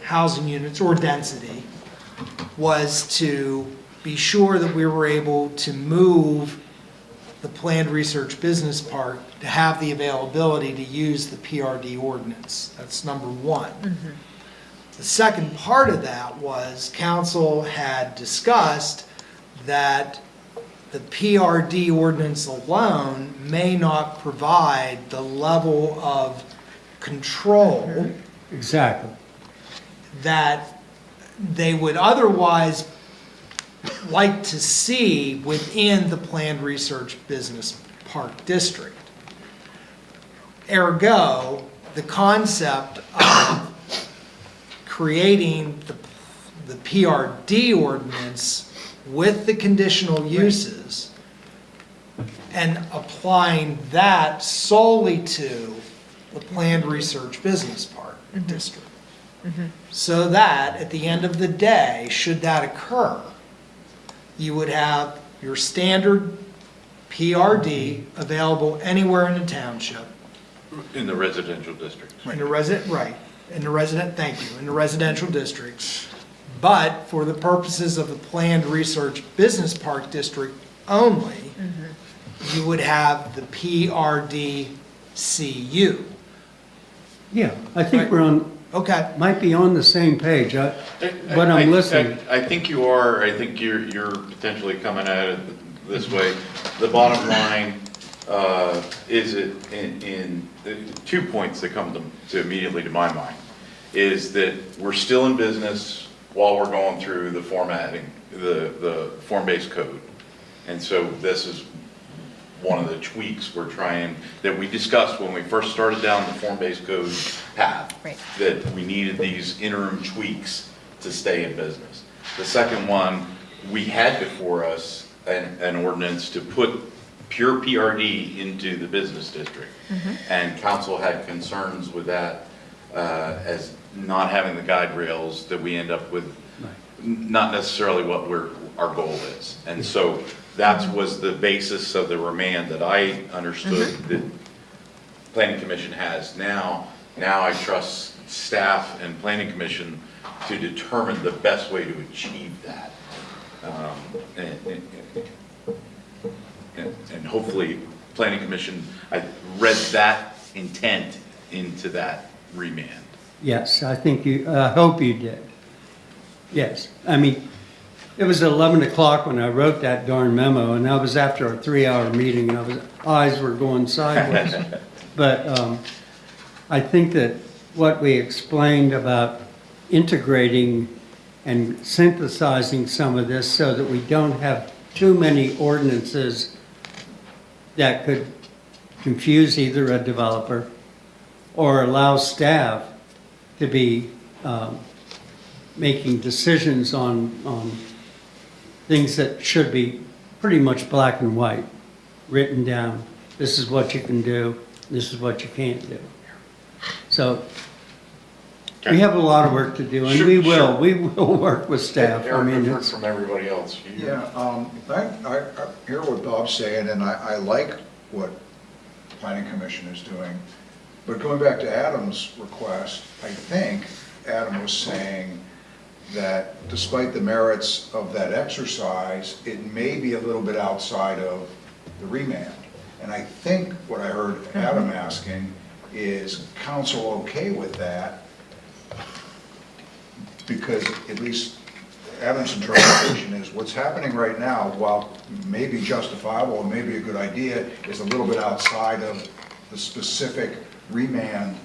housing units or density, was to be sure that we were able to move the Planned Research Business Park to have the availability to use the PRD ordinance. That's number one. The second part of that was council had discussed that the PRD ordinance alone may not provide the level of control exactly. that they would otherwise like to see within the Planned Research Business Park District. Ergo, the concept of creating the PRD ordinance with the conditional uses and applying that solely to the Planned Research Business Park District. So that, at the end of the day, should that occur, you would have your standard PRD available anywhere in the township. In the residential district. In the resident, right, in the residential districts. But for the purposes of the Planned Research Business Park District only, you would have the PRD CU. Yeah, I think we're on, Okay, might be on the same page, but I'm listening. I think you are, I think you're potentially coming at it this way. The bottom line is it in 2 points that come to immediately to my mind, is that we're still in business while we're going through the formatting, the form-based code. And so this is one of the tweaks we're trying, that we discussed when we first started down the form-based code path. Right. That we needed these interim tweaks to stay in business. The second one, we had before us an ordinance to put pure PRD into the business district. And council had concerns with that as not having the guide rails that we end up with, not necessarily what our goal is. And so that was the basis of the remand that I understood that Planning Commission has. Now I trust staff and Planning Commission to determine the best way to achieve that. And hopefully, Planning Commission, I read that intent into that remand. Yes, I think I hope you did. Yes, I mean, it was 11 o'clock when I wrote that darn memo, and that was after a 3-hour meeting, and eyes were going sideways. But I think that what we explained about integrating and synthesizing some of this so that we don't have too many ordinances that could confuse either a developer or allow staff to be making decisions on things that should be pretty much black and white, written down. This is what you can do, this is what you can't do. So we have a lot of work to do, and Sure, we will work with staff. I Eric, mean, I've heard it's, from everybody else. Yeah, I hear what Bob's saying, and I like what Planning Commission is doing. But going back to Adam's request, I think Adam was saying that despite the merits of that exercise, it may be a little bit outside of the remand. And I think what I heard Adam asking is council okay with that? Because at least Adam's interpretation is what's happening right now, while maybe justifiable and maybe a good idea, is a little bit outside of the specific remand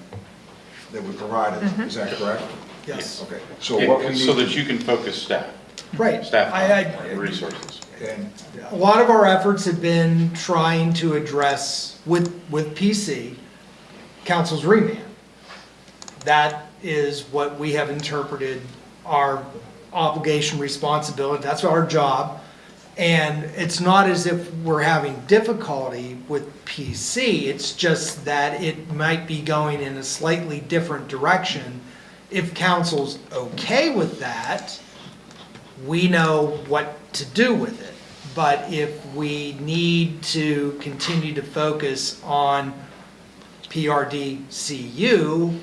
that we provided. Is that correct? Yes. Okay, so what we need. So that you can focus staff. Right. Staff I- resources. And A lot of our efforts have been trying to address with PC, council's remand. That is what we have interpreted our obligation, responsibility, that's our job. And it's not as if we're having difficulty with PC, it's just that it might be going in a slightly different direction. If council's okay with that, we know what to do with it. But if we need to continue to focus on PRDCU,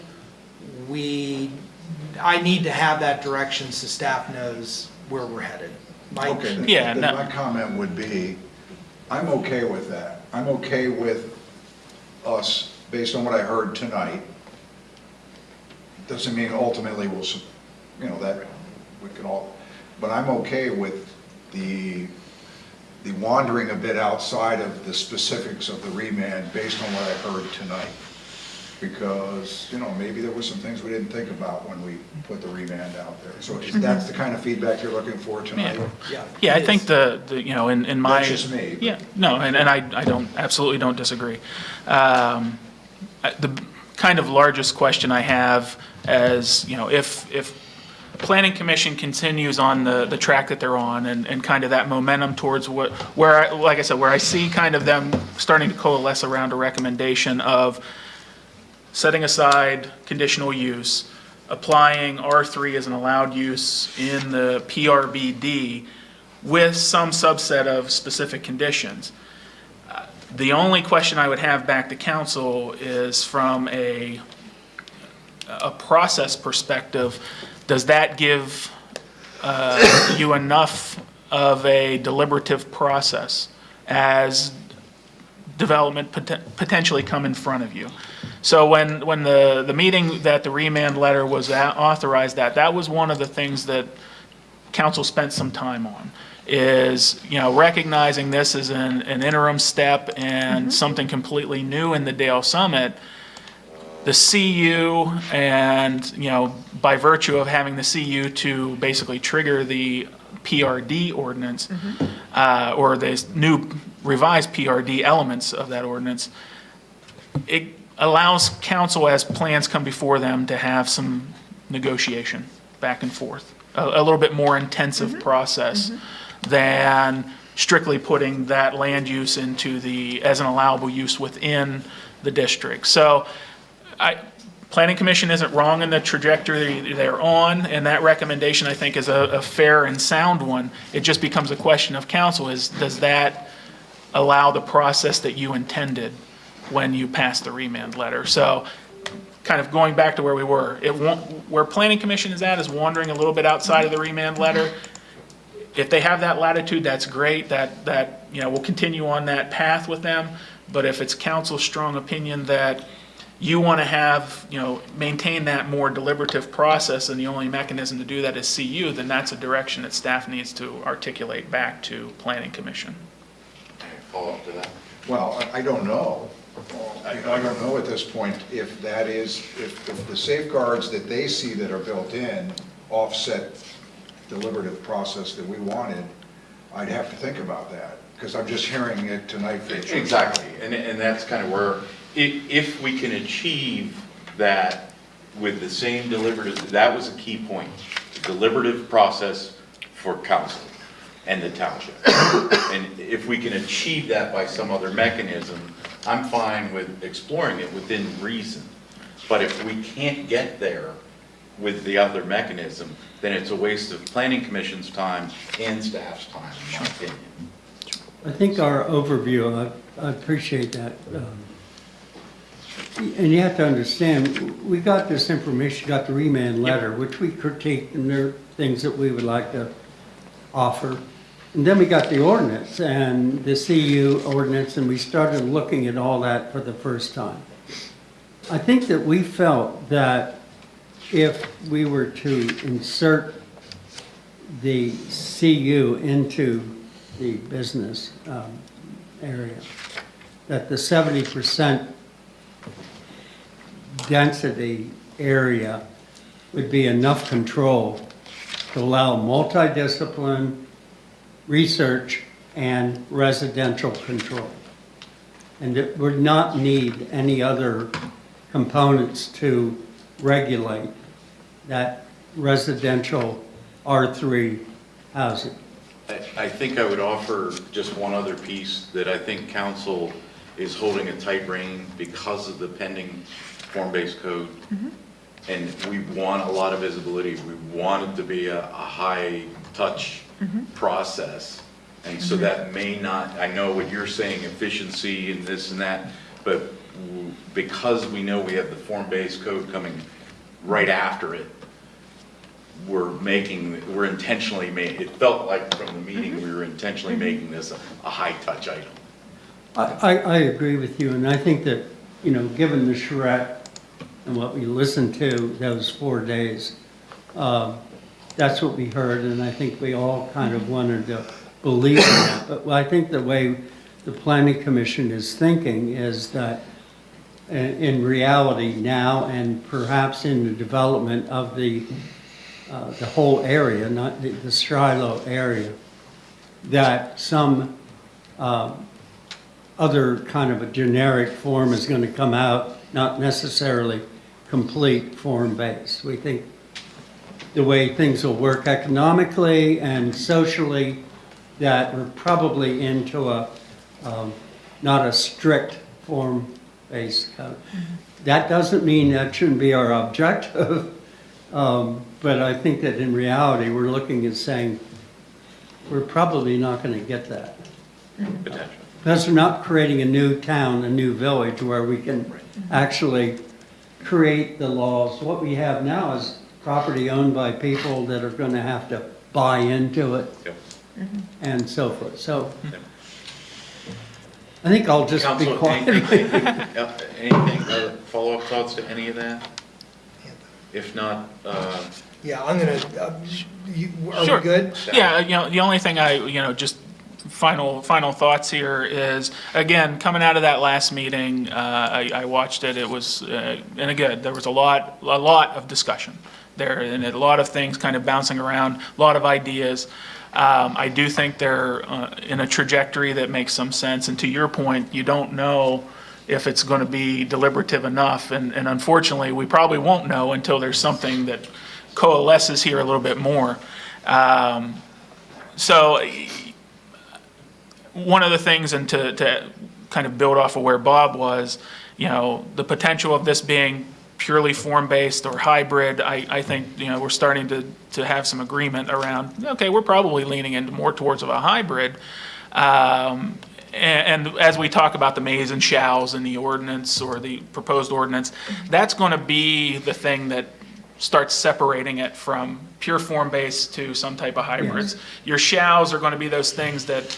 I need to have that direction so staff knows where we're headed. Okay, then my comment would be, I'm okay with that. I'm okay with us, based on what I heard tonight. Doesn't mean ultimately we'll, that we can all, but I'm okay with the wandering a bit outside of the specifics of the remand based on what I heard tonight. Because, maybe there were some things we didn't think about when we put the remand out there. So if that's the kind of feedback you're looking for tonight? Yeah, I think in my. That's just me. Yeah, no, and I absolutely don't disagree. The kind of largest question I have is, if Planning Commission continues on the track that they're on and kind of that momentum towards where I see kind of them starting to coalesce around a recommendation of setting aside conditional use, applying R3 as an allowed use in the PRBD with some subset of specific conditions. The only question I would have back to council is from a process perspective, does that give you enough of a deliberative process as development potentially come in front of you? So when the meeting that the remand letter was authorized that was one of the things that council spent some time on, is, recognizing this as an interim step and something completely new in the Dale Summit. The CU and, by virtue of having the CU to basically trigger the PRD ordinance, or the new revised PRD elements of that ordinance, it allows council, as plans come before them, to have some negotiation back and forth, a little bit more intensive process than strictly putting that land use into as an allowable use within the district. So Planning Commission isn't wrong in the trajectory they're on, and that recommendation, I think, is a fair and sound one. It just becomes a question of council does that allow the process that you intended when you passed the remand letter? So kind of going back to where we were, where Planning Commission is at is wandering a little bit outside of the remand letter. If they have that latitude, that's great, that we'll continue on that path with them. But if it's council's strong opinion that you want to have, maintain that more deliberative process and the only mechanism to do that is CU, then that's a direction that staff needs to articulate back to Planning Commission. Follow up to that. Well, I don't know. I don't know at this point if that is, if the safeguards that they see that are built in offset deliberative process that we wanted. I'd have to think about that, because I'm just hearing it tonight. Exactly, and that's kind of where, if we can achieve that with the same deliberative, that was a key point, the deliberative process for council and the township. And if we can achieve that by some other mechanism, I'm fine with exploring it within reason. But if we can't get there with the other mechanism, then it's a waste of Planning Commission's time and staff's time, in my opinion. I think our overview, I appreciate that. And you have to understand, we got this information, got the remand letter, which we critiqued, and there are things that we would like to offer. And then we got the ordinance and the CU ordinance, and we started looking at all that for the first time. I think that we felt that if we were to insert the CU into the business area, that the 70% density area would be enough control to allow multidiscipline research and residential control. And it would not need any other components to regulate that residential R3 housing. I think I would offer just one other piece that I think council is holding a tight rein because of the pending form-based code. And we want a lot of visibility. We want it to be a high-touch process. And so that may not, I know what you're saying, efficiency and this and that, but because we know we have the form-based code coming right after it, we're intentionally it felt like from the meeting, we were intentionally making this a high-touch item. I agree with you, and I think that, given the charrette and what we listened to those 4 days, that's what we heard, and I think we all kind of wanted to believe in that. But I think the way the Planning Commission is thinking is that in reality now, and perhaps in the development of the whole area, not the Shiloh area, that some other kind of a generic form is going to come out, not necessarily complete form-based. We think the way things will work economically and socially, that we're probably into not a strict form-based code. That doesn't mean that shouldn't be our objective, but I think that in reality, we're looking at saying, we're probably not going to get that. Potentially. Because we're not creating a new town, a new village where we can actually create the laws. What we have now is property owned by people that are going to have to buy into it and so forth. So I think I'll just be Council, quiet. anything, follow-up thoughts to any of that? If not, Yeah, I'm gonna, are Sure. we good? Yeah, the only thing just final thoughts here is, again, coming out of that last meeting, I watched it, it was, and again, there was a lot of discussion there, and a lot of things kind of bouncing around, a lot of ideas. I do think they're in a trajectory that makes some sense, and to your point, you don't know if it's going to be deliberative enough, and unfortunately, we probably won't know until there's something that coalesces here a little bit more. So one of the things, and to kind of build off of where Bob was, the potential of this being purely form-based or hybrid, I think, we're starting to have some agreement around, okay, we're probably leaning into more towards of a hybrid. And as we talk about the mays and shalls in the ordinance or the proposed ordinance, that's going to be the thing that starts separating it from pure form-based to some type of hybrids. Yes. Your shalls are going to be those things that,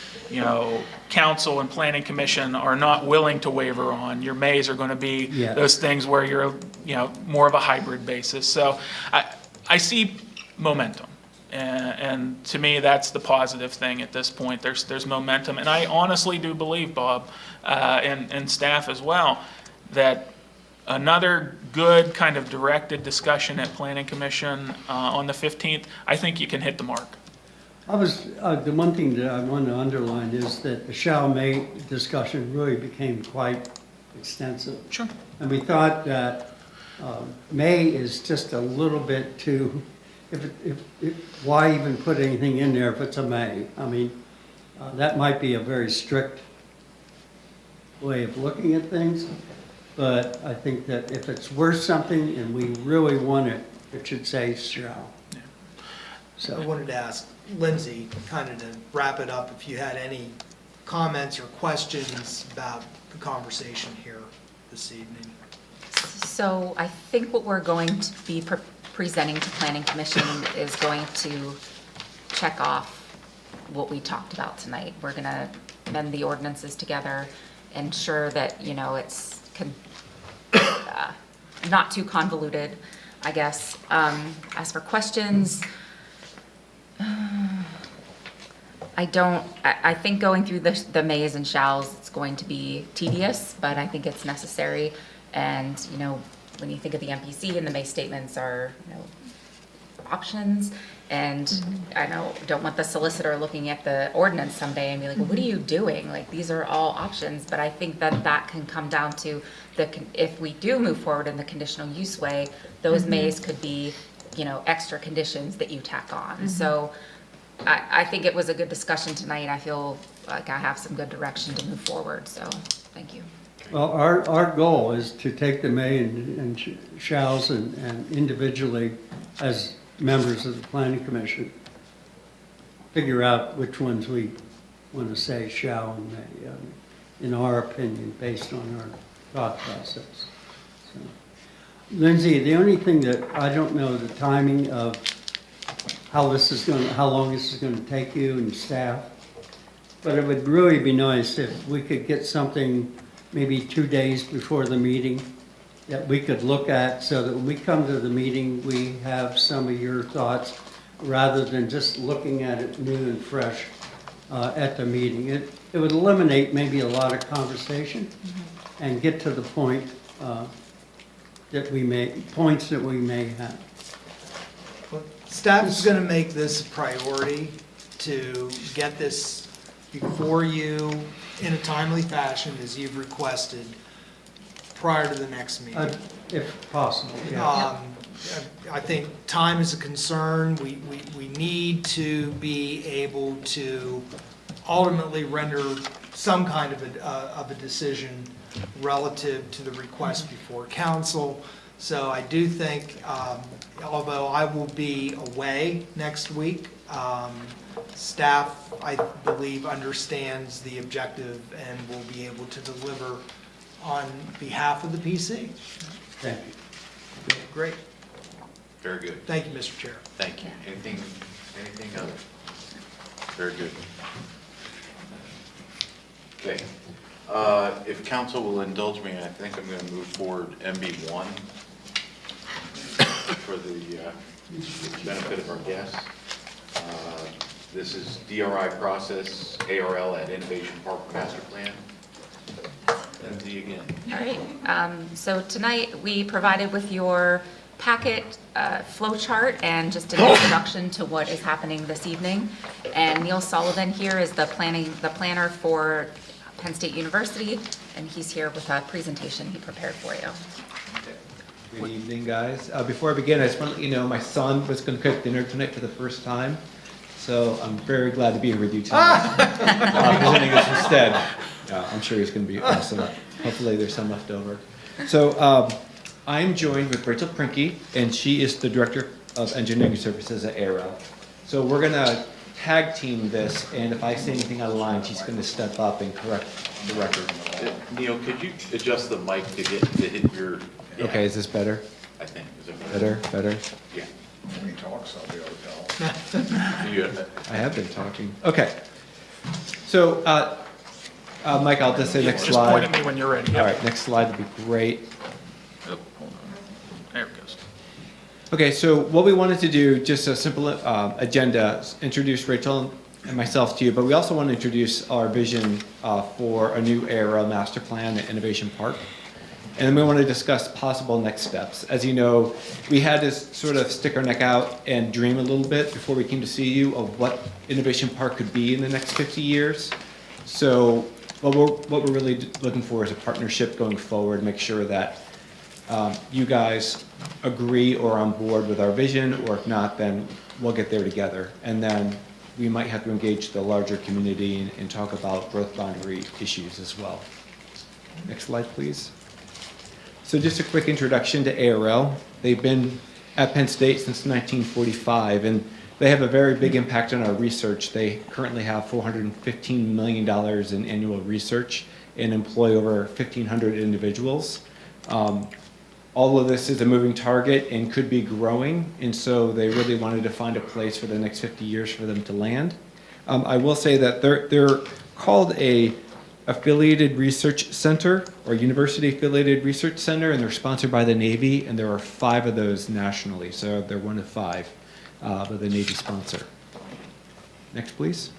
council and planning commission are not willing to waver on. Your mays are going to be Yes. those things where you're, more of a hybrid basis. So I see momentum. And to me, that's the positive thing at this point. There's momentum. And I honestly do believe, Bob, and staff as well, that another good kind of directed discussion at Planning Commission on the 15th, I think you can hit the mark. The one thing that I want to underline is that the shall-may discussion really became quite extensive. Sure. And we thought that may is just a little bit too, why even put anything in there if it's a may? I mean, that might be a very strict way of looking at things, but I think that if it's worth something and we really want it, it should say shall. I So, wanted to ask Lindsay, kind of to wrap it up, if you had any comments or questions about the conversation here this evening. So I think what we're going to be presenting to Planning Commission is going to check off what we talked about tonight. We're going to amend the ordinances together, ensure that, it's not too convoluted, I guess. As for questions, I think going through the mays and shalls, it's going to be tedious, but I think it's necessary. And, when you think of the MPC and the may statements are, options. And I don't want the solicitor looking at the ordinance someday and be like, well, what are you doing? Like, these are all options. But I think that can come down to if we do move forward in the conditional use way, those mays could be, extra conditions that you tack on. So I think it was a good discussion tonight. I feel like I have some good direction to move forward. So thank you. well, our goal is to take the may and shalls and individually, as members of the Planning Commission, figure out which ones we want to say shall and may, in our opinion, based on our thought process. So, Lindsay, the only thing that I don't know the timing of how long this is going to take you and staff, but it would really be nice if we could get something maybe 2 days before the meeting that we could look at, so that when we come to the meeting, we have some of your thoughts, rather than just looking at it new and fresh at the meeting. It would eliminate maybe a lot of conversation and get to the point points that we may have. Staff is going to make this a priority to get this before you in a timely fashion, as you've requested, prior to the next meeting. If possible, yeah. I think time is a concern. We need to be able to ultimately render some kind of a decision relative to the request before council. So I do think, although I will be away next week, staff, I believe, understands the objective and will be able to deliver on behalf of the PC. Thank you. Great. Very good. Thank you, Mr. Chair. Thank you. Anything other? Very good. Okay. If council will indulge me, I think I'm going to move forward MB1 for the benefit of our guests. This is DRI process, ARL at Innovation Park Master Plan. Lindsay again. All right, so tonight we provided with your packet flow chart and just an introduction to what is happening this evening. And Neil Sullivan here is the planner for Penn State University, and he's here with a presentation he prepared for you. Good evening, guys. Before I begin, I just want to let you know my son was going to cook dinner tonight for the first time. so I'm very glad to be here with you tonight. Presenting this instead. I'm sure he's going to be awesome. Hopefully there's some left over. So I'm joined with Rachel Prinky, and she is the Director of Engineering Services at Aero. So we're going to tag team this, and if I say anything out of line, she's going to step up and correct the record. Neil, could you adjust the mic to hit your? Yeah, Okay, is this better? I think. Is it Better? Yeah. When he talks, I'll be able to tell. You, I have been talking. Okay. So, Mike, I'll just say next Just point slide. at me when you're ready. All right, next slide would be great. Oh, hold on. There it goes. Okay, so what we wanted to do, just a simple agenda, introduce Rachel and myself to you, but we also want to introduce our vision for a new era master plan at Innovation Park. And then we want to discuss possible next steps. As you know, we had to sort of stick our neck out and dream a little bit before we came to see you of what Innovation Park could be in the next 50 years. So what we're really looking for is a partnership going forward, make sure that you guys agree or are on board with our vision, or if not, then we'll get there together. And then we might have to engage the larger community and talk about growth boundary issues as well. Next slide, please. So just a quick introduction to ARL. They've been at Penn State since 1945, and they have a very big impact on our research. They currently have $415 million in annual research and employ over 1,500 individuals. All of this is a moving target and could be growing, and so they really wanted to find a place for the next 50 years for them to land. I will say that they're called a affiliated research center or university affiliated research center, and they're sponsored by the Navy, and there are 5 of those nationally, so they're one of 5 with a Navy sponsor. Next, please.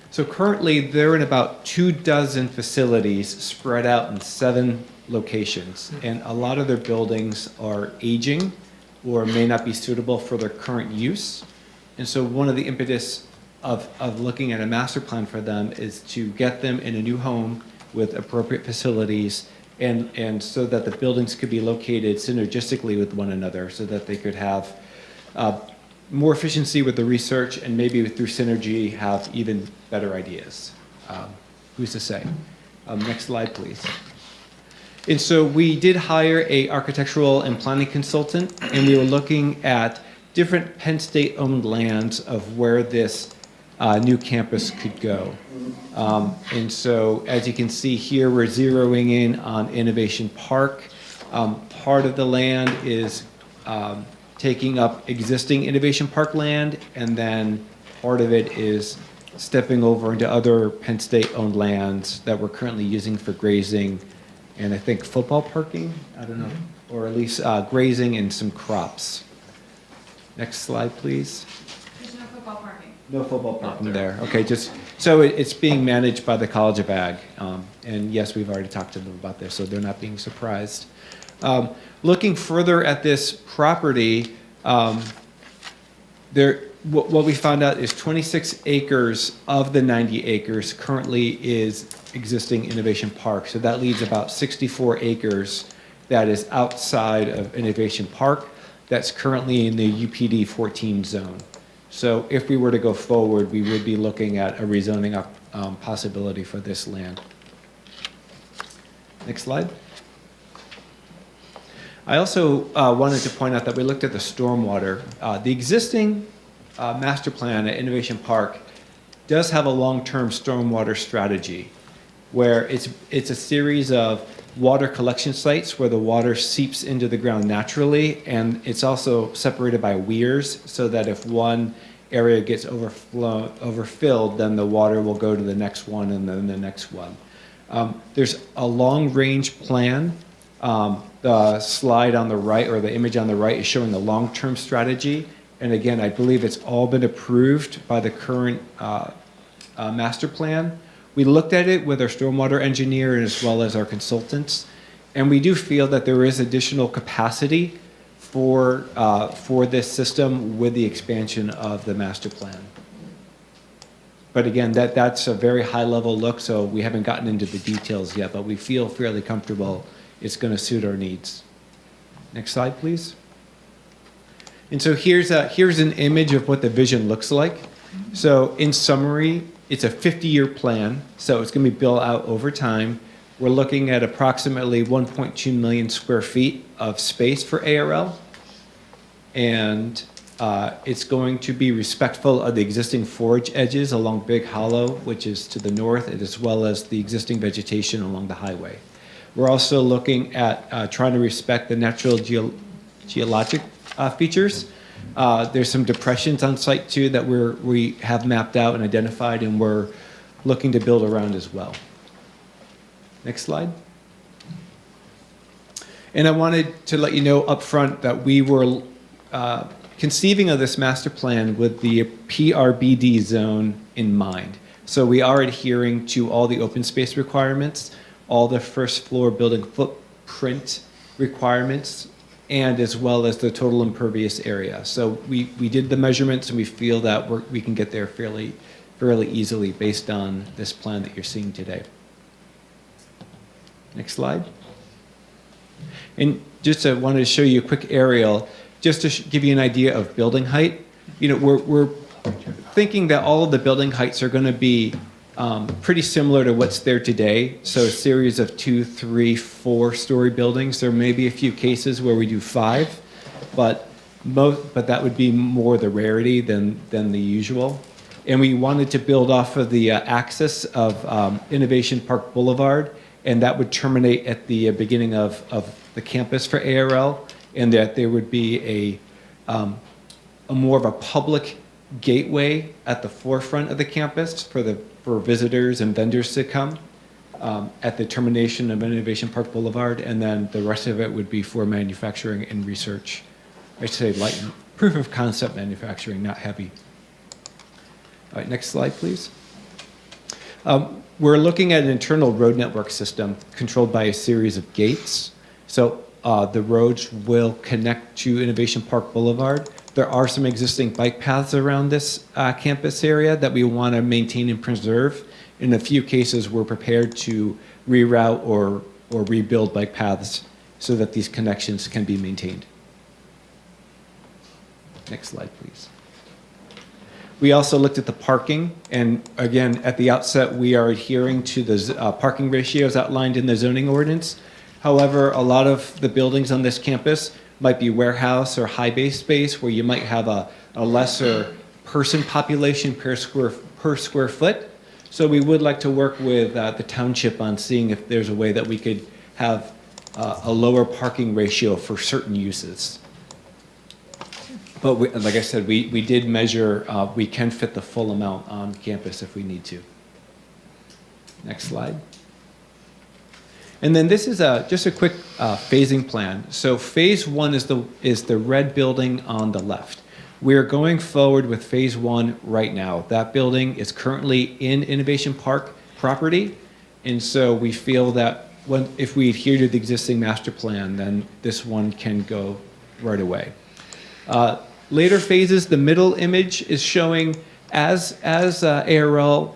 So currently, they're in about 24 facilities spread out in 7 locations, and a lot of their buildings are aging or may not be suitable for their current use. And so one of the impetus of looking at a master plan for them is to get them in a new home with appropriate facilities, and so that the buildings could be located synergistically with one another, so that they could have more efficiency with the research, and maybe through synergy have even better ideas. Who's to say? Next slide, please. And so we did hire a architectural and planning consultant, and we were looking at different Penn State-owned lands of where this new campus could go. And so as you can see here, we're zeroing in on Innovation Park. Part of the land is taking up existing Innovation Park land, and then part of it is stepping over into other Penn State-owned lands that we're currently using for grazing and I think football parking, I don't know, or at least grazing and some crops. Next slide, please. There's no football parking. No football parking there. Okay, just, so it's being managed by the College of Ag. And yes, we've already talked to them about this, so they're not being surprised. Looking further at this property, what we found out is 26 acres of the 90 acres currently is existing Innovation Park. So that leaves about 64 acres that is outside of Innovation Park that's currently in the UPD 14 zone. So if we were to go forward, we would be looking at a rezoning possibility for this land. Next slide. I also wanted to point out that we looked at the stormwater. The existing master plan at Innovation Park does have a long-term stormwater strategy where it's a series of water collection sites where the water seeps into the ground naturally, and it's also separated by weirs so that if one area gets overfilled, then the water will go to the next one and then the next one. There's a long-range plan. The slide on the right, or the image on the right, is showing the long-term strategy. And again, I believe it's all been approved by the current master plan. We looked at it with our stormwater engineer as well as our consultants, and we do feel that there is additional capacity for this system with the expansion of the master plan. But again, that's a very high-level look, so we haven't gotten into the details yet, but we feel fairly comfortable it's going to suit our needs. Next slide, please. And so here's an image of what the vision looks like. So in summary, it's a 50-year plan, so it's going to be built out over time. We're looking at approximately 1.2 million square feet of space for ARL. And it's going to be respectful of the existing forage edges along Big Hollow, which is to the north, as well as the existing vegetation along the highway. We're also looking at trying to respect the natural geologic features. There's some depressions on site too that we have mapped out and identified, and we're looking to build around as well. Next slide. And I wanted to let you know up front that we were conceiving of this master plan with the PRBD zone in mind. So we are adhering to all the open space requirements, all the first floor building footprint requirements, and as well as the total impervious area. So we did the measurements, and we feel that we can get there fairly easily based on this plan that you're seeing today. Next slide. And just wanted to show you a quick aerial, just to give you an idea of building height. You know, we're thinking that all of the building heights are going to be pretty similar to what's there today. So a series of 2, 3, 4-story buildings. There may be a few cases where we do 5, but that would be more the rarity than the usual. And we wanted to build off of the axis of Innovation Park Boulevard, and that would terminate at the beginning of the campus for ARL, and that there would be a more of a public gateway at the forefront of the campus for visitors and vendors to come at the termination of Innovation Park Boulevard, and then the rest of it would be for manufacturing and research. I should say light proof of concept manufacturing, not heavy. All right, next slide, please. We're looking at an internal road network system controlled by a series of gates. So the roads will connect to Innovation Park Boulevard. There are some existing bike paths around this campus area that we want to maintain and preserve. In a few cases, we're prepared to reroute or rebuild bike paths so that these connections can be maintained. Next slide, please. We also looked at the parking, and again, at the outset, we are adhering to the parking ratios outlined in the zoning ordinance. However, a lot of the buildings on this campus might be warehouse or high bay space where you might have a lesser person population per square foot. So we would like to work with the township on seeing if there's a way that we could have a lower parking ratio for certain uses. But like I said, we did measure, we can fit the full amount on campus if we need to. Next slide. And then this is just a quick phasing plan. So phase 1 is the red building on the left. We're going forward with phase 1 right now. That building is currently in Innovation Park property. And so we feel that if we adhere to the existing master plan, then this one can go right away. Later phases, the middle image is showing as ARL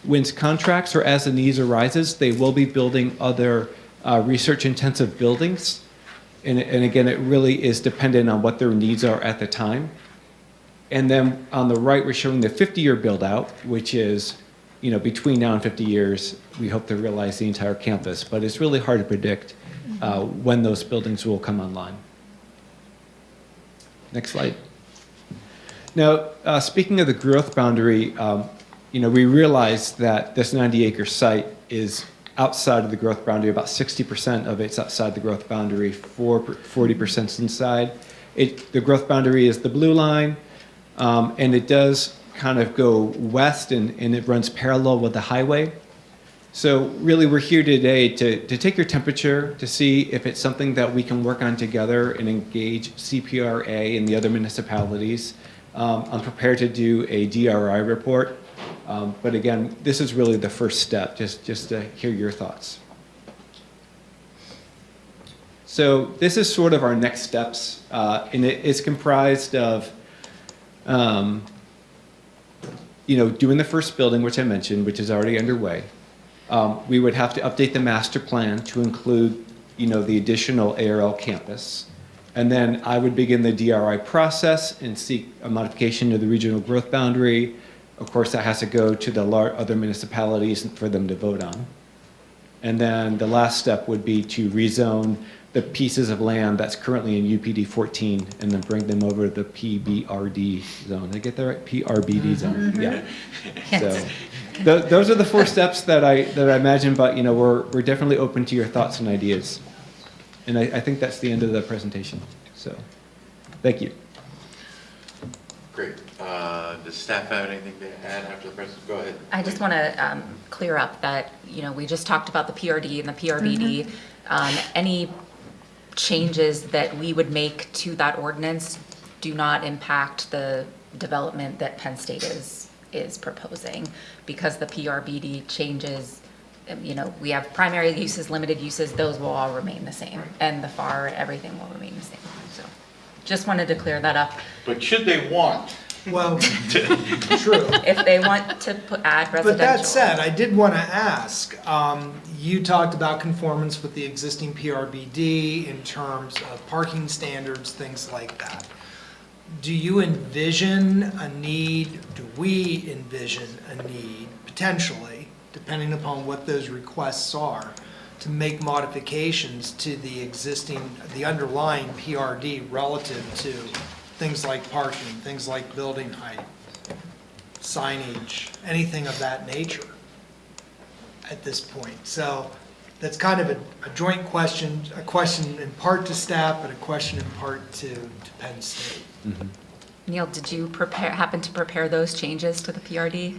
wins contracts or as the needs arises, they will be building other research-intensive buildings. And again, it really is dependent on what their needs are at the time. And then on the right, we're showing the 50-year build-out, which is, between now and 50 years, we hope to realize the entire campus. But it's really hard to predict when those buildings will come online. Next slide. Now, speaking of the growth boundary, we realize that this 90-acre site is outside of the growth boundary. About 60% of it's outside the growth boundary, 40% is inside. The growth boundary is the blue line, and it does kind of go west, and it runs parallel with the highway. So really, we're here today to take your temperature, to see if it's something that we can work on together and engage CPRA and the other municipalities. I'm prepared to do a DRI report. But again, this is really the first step, just to hear your thoughts. So this is sort of our next steps, and it is comprised of, doing the first building, which I mentioned, which is already underway. We would have to update the master plan to include, the additional ARL campus. And then I would begin the DRI process and seek a modification of the regional growth boundary. Of course, that has to go to the other municipalities for them to vote on. And then the last step would be to rezone the pieces of land that's currently in UPD 14 and then bring them over to the PBRD zone. Did I get that right? PRBD zone, yeah. So those are the 4 steps that I imagine, but we're definitely open to your thoughts and ideas. And I think that's the end of the presentation. So, thank you. Great. Does staff have anything to add after the presentation? Go ahead. I just want to clear up that, we just talked about the PRD and the PRBD. Any changes that we would make to that ordinance do not impact the development that Penn State is proposing, because the PRBD changes, we have primary uses, limited uses, those will all remain the same, and the FAR, everything will remain the same. So just wanted to clear that up. But should they want? Well, true. If they want to add residential. But that said, I did want to ask, you talked about conformance with the existing PRBD in terms of parking standards, things like that. Do you envision a need, do we envision a need, potentially, depending upon what those requests are, to make modifications to the underlying PRD relative to things like parking, things like building height, signage, anything of that nature at this point? So that's kind of a joint question, a question in part to staff, but a question in part to Penn State. Mm-hmm. Neil, did you happen to prepare those changes to the PRD?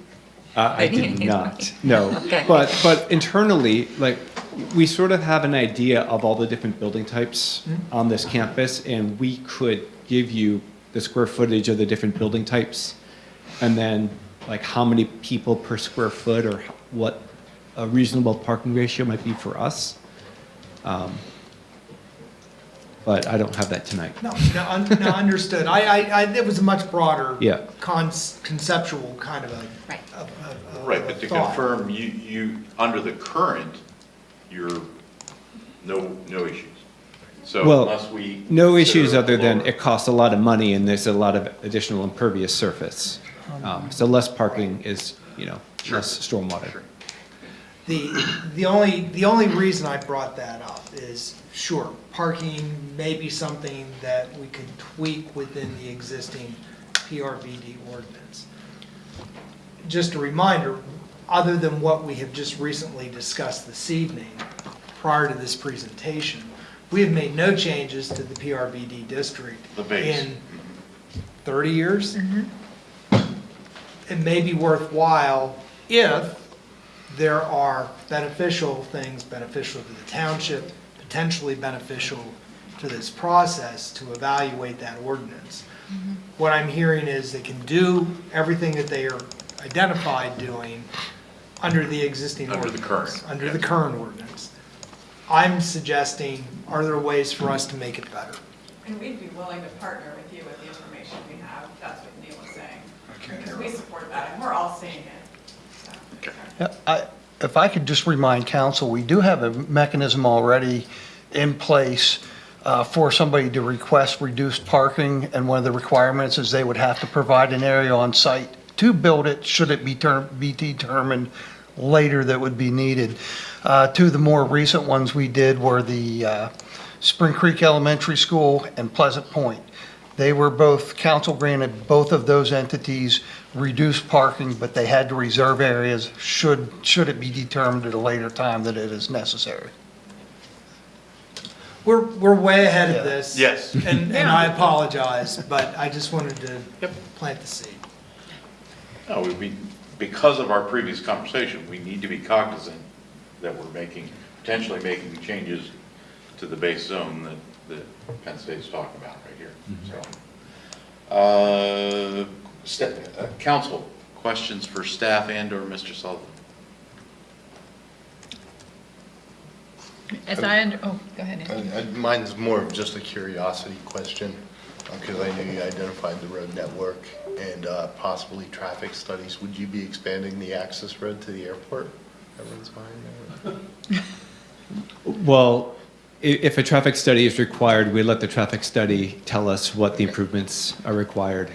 I did not, no. Okay. But internally, we sort of have an idea of all the different building types on this campus, and we could give you the square footage of the different building types, and then how many people per square foot, or what a reasonable parking ratio might be for us. But I don't have that tonight. No, understood. It was a much broader Yeah. conceptual kind of a Right. Right, but to thought. confirm, you, under the current, you're no issues. So Well, unless we. No issues consider other than lower- it costs a lot of money and there's a lot of additional impervious surface. So less parking is, less stormwater. Sure. The only reason I brought that up is, sure, parking may be something that we could tweak within the existing PRBD ordinance. Just a reminder, other than what we have just recently discussed this evening, prior to this presentation, we have made no changes to the PRBD district The base. in 30 years. It may be worthwhile if there are beneficial things, beneficial to the township, potentially beneficial to this process, to evaluate that ordinance. What I'm hearing is they can do everything that they are identified doing under the existing Under ordinance. the current, Under yeah. the current ordinance. I'm suggesting, are there ways for us to make it better? And we'd be willing to partner with you with the information we have. That's what Neil was saying. Because we support that, and we're all seeing it. So, If I could just remind council, we do have a mechanism already in place for somebody to request reduced parking, and one of the requirements is they would have to provide an area on site to build it, should it be determined later that would be needed. Two of the more recent ones we did were the Spring Creek Elementary School and Pleasant Point. They were both, council granted both of those entities reduced parking, but they had to reserve areas should it be determined at a later time that it is necessary. We're way ahead Yeah. of this. Yes. And I apologize, but I just wanted to plant the seed. No, because of our previous conversation, we need to be cognizant that we're potentially making changes to the base zone that Penn State's talking about right here. So, council, questions for staff and/or Mr. Sullivan? Oh, go ahead, Andy. Mine's more of just a curiosity question, because I knew you identified the road network and possibly traffic studies. Would you be expanding the access road to the airport? Everyone's fine there? Well, If a traffic study is required, we let the traffic study tell us what the improvements are required.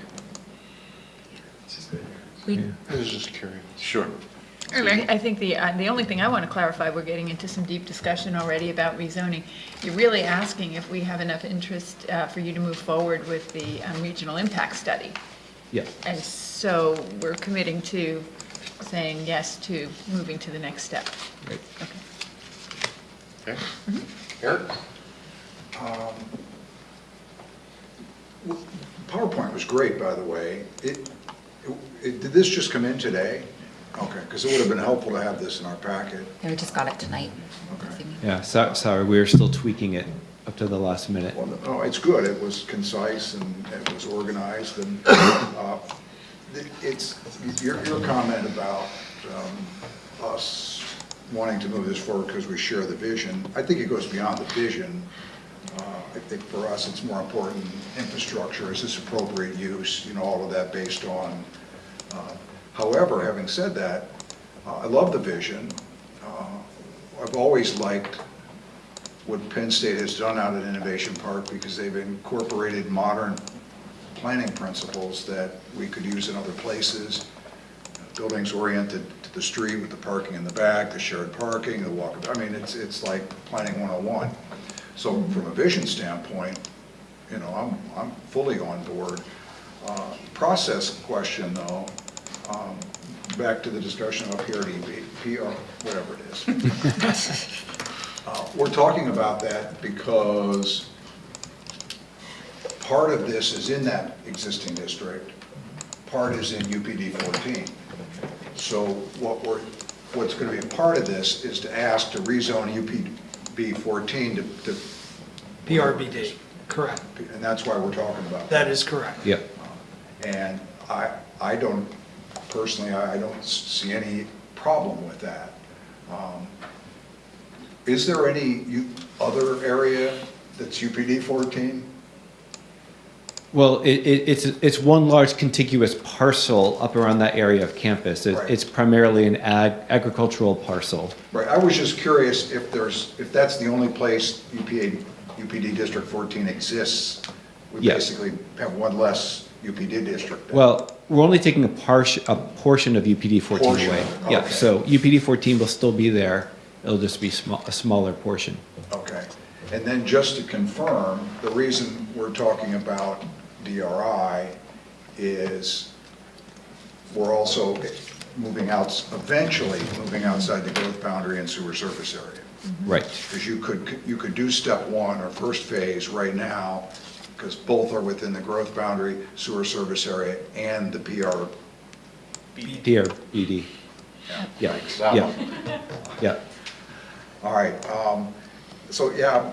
I was just curious. Sure. And I think the only thing I want to clarify, we're getting into some deep discussion already about rezoning. You're really asking if we have enough interest for you to move forward with the regional impact study. Yeah. And so we're committing to saying yes to moving to the next step. Right. Okay. Okay. Eric? PowerPoint was great, by the way. Did this just come in today? Okay, because it would have been helpful to have this in our packet. Yeah, we just got it tonight. Yeah, sorry, we were still tweaking it up to the last minute. Well, no, it's good. It was concise and it was organized, and it's your comment about us wanting to move this forward because we share the vision. I think it goes beyond the vision. I think for us, it's more important infrastructure. Is this appropriate use? You know, all of that based on. However, having said that, I love the vision. I've always liked what Penn State has done out at Innovation Park because they've incorporated modern planning principles that we could use in other places. Buildings oriented to the street with the parking in the back, the shared parking, the walk. I mean, it's like planning 101. So from a vision standpoint, you know, I'm fully on board. Process question though, back to the discussion of PRDB, PR, whatever it is. We're talking about that because part of this is in that existing district, part is in UPD 14. So what's going to be a part of this is to ask to rezone UPB 14 to PRBD, correct. and that's why we're talking about That is correct. Yep. And I don't, personally, I don't see any problem with that. Is there any other area that's UPD 14? Well, it's one large contiguous parcel up around that area of campus. Right. It's primarily an agricultural parcel. Right, I was just curious if that's the only place UPD District 14 exists. We Yes. basically have one less UPD district. then. Well, we're only taking a portion of UPD 14 Portion, away. Yeah, okay. so UPD 14 will still be there. It'll just be a smaller portion. Okay, and then just to confirm, the reason we're talking about DRI is we're also eventually moving outside the growth boundary and sewer surface area. Right. Because you could do step one or first phase right now, because both are within the growth boundary, sewer service area, and the PR. PRBD. Yeah, That yeah, one. yeah. All right, so yeah,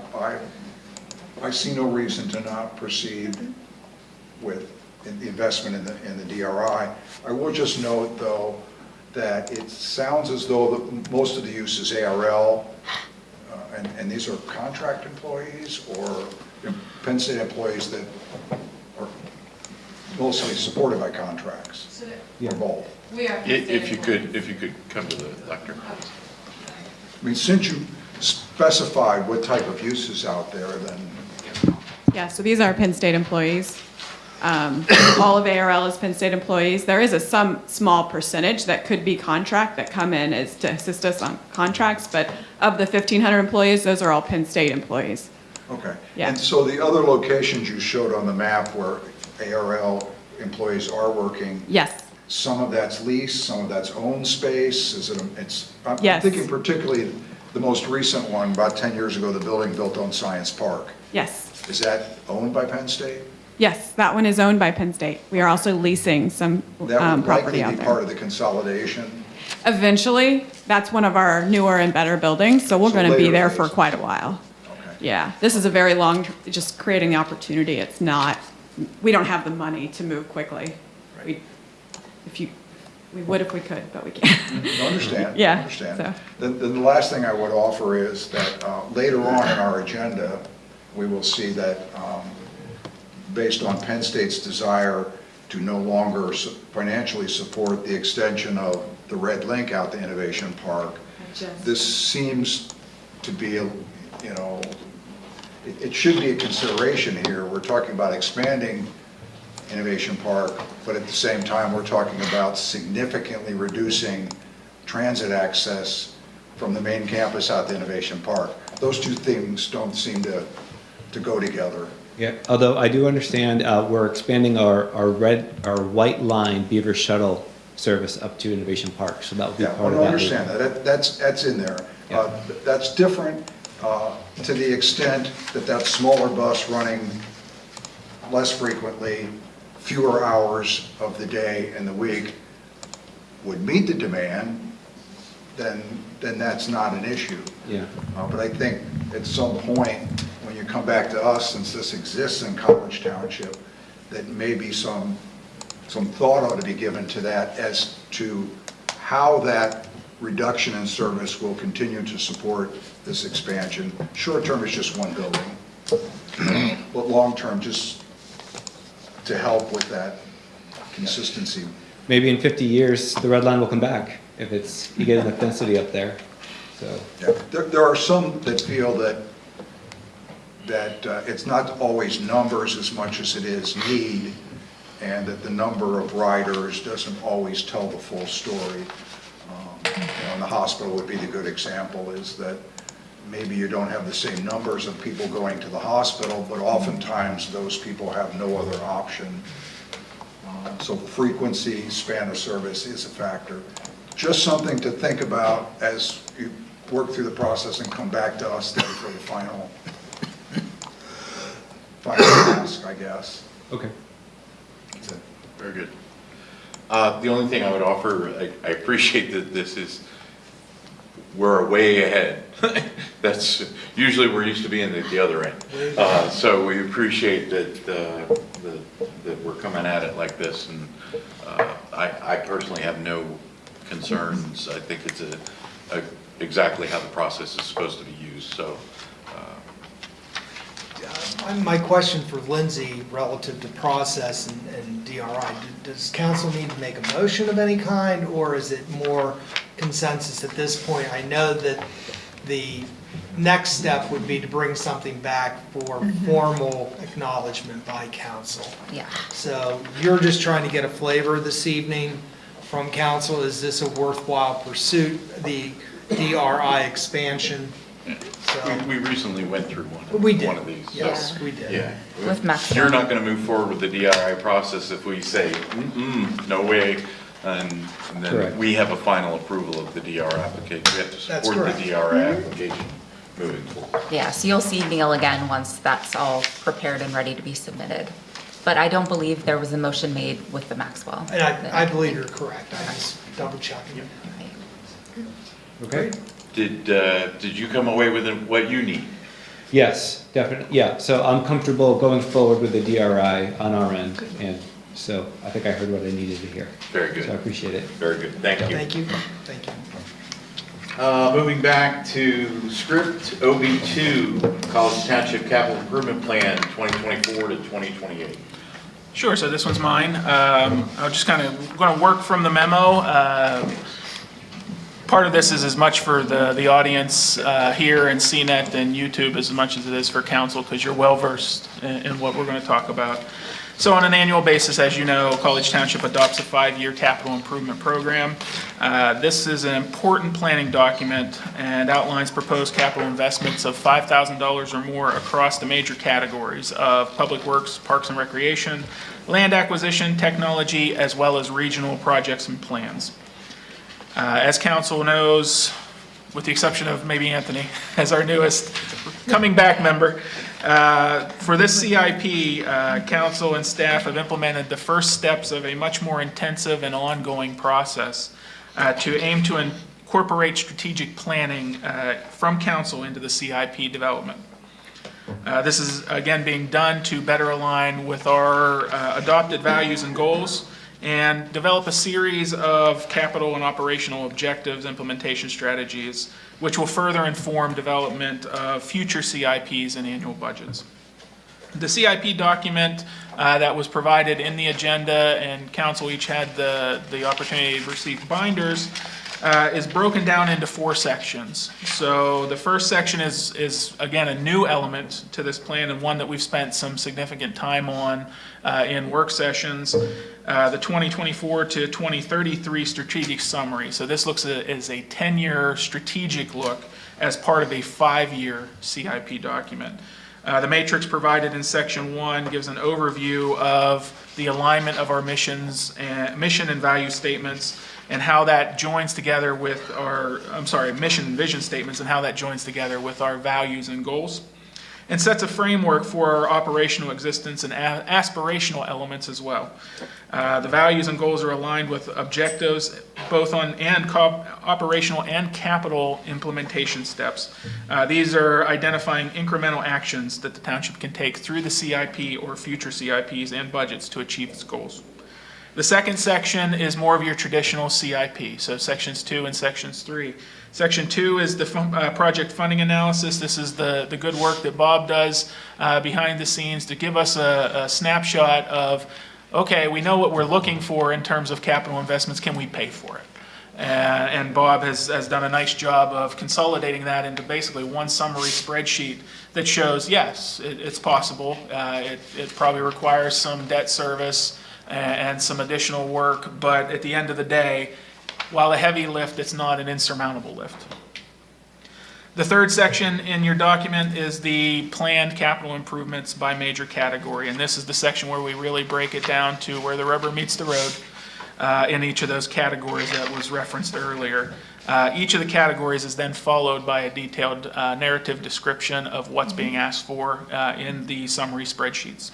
I see no reason to not proceed with the investment in the DRI. I will just note, though, that it sounds as though most of the use is ARL, and these are contract employees or Penn State employees that are mostly supported by contracts, or both. We are. If you could come to the lectern. I mean, since you specified what type of use is out there, then, Yeah, so these are Penn State employees. All of ARL is Penn State employees. There is some small percentage that could be contract that come in as to assist us on contracts, but of the 1,500 employees, those are all Penn State employees. okay. Yeah. And so the other locations you showed on the map where ARL employees are working, Yes, some of that's leased, some of that's owned space, I'm Yes. thinking particularly the most recent one, about 10 years ago, the building built on Science Park. yes, Is that owned by Penn State? yes, that one is owned by Penn State. We are also leasing some That would property likely out be there. part of the consolidation. Eventually, that's one of our newer and better buildings, so we're So going to be later there for phase. quite a while. Okay. Yeah, this is a very long, just creating the opportunity. It's not, we don't have the money to move quickly. We would if we could, but we can't. Understand. Yeah, Understand. so. Then the last thing I would offer is that later on in our agenda, we will see that based on Penn State's desire to no longer financially support the extension of the red link out to Innovation Park, this seems to be, it should be a consideration here. We're talking about expanding Innovation Park, but at the same time, we're talking about significantly reducing transit access from the main campus out to Innovation Park. Those two things don't seem to go together. Yeah, although I do understand, we're expanding our white line Beaver shuttle service up to Innovation Park, so that will be Yeah, part I of that. understand that. That's in there. Yeah. That's different to the extent that that smaller bus running less frequently, fewer hours of the day and the week would meet the demand, then that's not an issue. Yeah. But I think at some point, when you come back to us, since this exists in College Township, that maybe some thought ought to be given to that as to how that reduction in service will continue to support this expansion. Short term is just one building, but long term just to help with that consistency. Maybe in 50 years, the red line will come back if it's, you get enough density up there, so. Yeah. There are some that feel that it's not always numbers as much as it is need, and that the number of riders doesn't always tell the full story. And the hospital would be the good example, is that maybe you don't have the same numbers of people going to the hospital, but oftentimes those people have no other option. So frequency, span of service is a factor. Just something to think about as you work through the process and come back to us then for the final task, I guess. Okay. That's it. Very good. The only thing I would offer, I appreciate that we're way ahead. That's usually we're used to being at the other end. So we appreciate that we're coming at it like this, and I personally have no concerns. I think it's exactly how the process is supposed to be used, so. My question for Lindsay relative to process and DRI, does council need to make a motion of any kind, or is it more consensus at this point? I know that the next step would be to bring something back for formal acknowledgement by council. Yeah. So you're just trying to get a flavor this evening from council. Is this a worthwhile pursuit, the DRI expansion? So, We recently went through we did. one of these. Yes, Yeah. we did. Yeah. With Maxwell. You're not going to move forward with the DRI process if we say, no way, and then Correct. we have a final approval of the DRI application. We have to That's support correct. the DRI application moving forward. Yeah, so you'll see Neil again once that's all prepared and ready to be submitted. But I don't believe there was a motion made with the Maxwell. And I believe you're correct. I was double checking. Okay. Did you come away with what you need? Yes, definitely, yeah, so I'm comfortable going forward with the DRI on our end, and so I think I heard what I needed to hear. Very good. So I appreciate it. Very good. Thank you. Thank you. Thank you. Moving back to script OB2, College Township Capital Improvement Plan 2024 to 2028. Sure, so this one's mine. I'm just kind of going to work from the memo. Part of this is as much for the audience here and CNET and YouTube as much as it is for council, because you're well-versed in what we're going to talk about. So on an annual basis, as you know, College Township adopts a 5-year capital improvement program. This is an important planning document and outlines proposed capital investments of $5,000 or more across the major categories of public works, parks and recreation, land acquisition, technology, as well as regional projects and plans. As council knows, with the exception of maybe Anthony, as our newest coming back member, for this CIP, council and staff have implemented the first steps of a much more intensive and ongoing process to aim to incorporate strategic planning from council into the CIP development. This is, again, being done to better align with our adopted values and goals, and develop a series of capital and operational objectives, implementation strategies, which will further inform development of future CIPs and annual budgets. The CIP document that was provided in the agenda, and council each had the opportunity to receive binders, is broken down into 4 sections. So the first section is again, a new element to this plan and one that we've spent some significant time on in work sessions. The 2024 to 2033 strategic summary. So this looks as a 10-year strategic look as part of a 5-year CIP document. The matrix provided in section 1 gives an overview of the alignment of our mission and value statements and how that joins together with our, mission and vision statements and how that joins together with our values and goals. And sets a framework for our operational existence and aspirational elements as well. The values and goals are aligned with objectives, both on operational and capital implementation steps. These are identifying incremental actions that the township can take through the CIP or future CIPs and budgets to achieve its goals. The second section is more of your traditional CIP, so sections 2 and sections 3. Section 2 is the project funding analysis. This is the good work that Bob does behind the scenes to give us a snapshot of, okay, we know what we're looking for in terms of capital investments, can we pay for it? And Bob has done a nice job of consolidating that into basically one summary spreadsheet that shows, yes, it's possible. It probably requires some debt service and some additional work, but at the end of the day, while a heavy lift, it's not an insurmountable lift. The third section in your document is the planned capital improvements by major category, and this is the section where we really break it down to where the rubber meets the road in each of those categories that was referenced earlier. Each of the categories is then followed by a detailed narrative description of what's being asked for in the summary spreadsheets.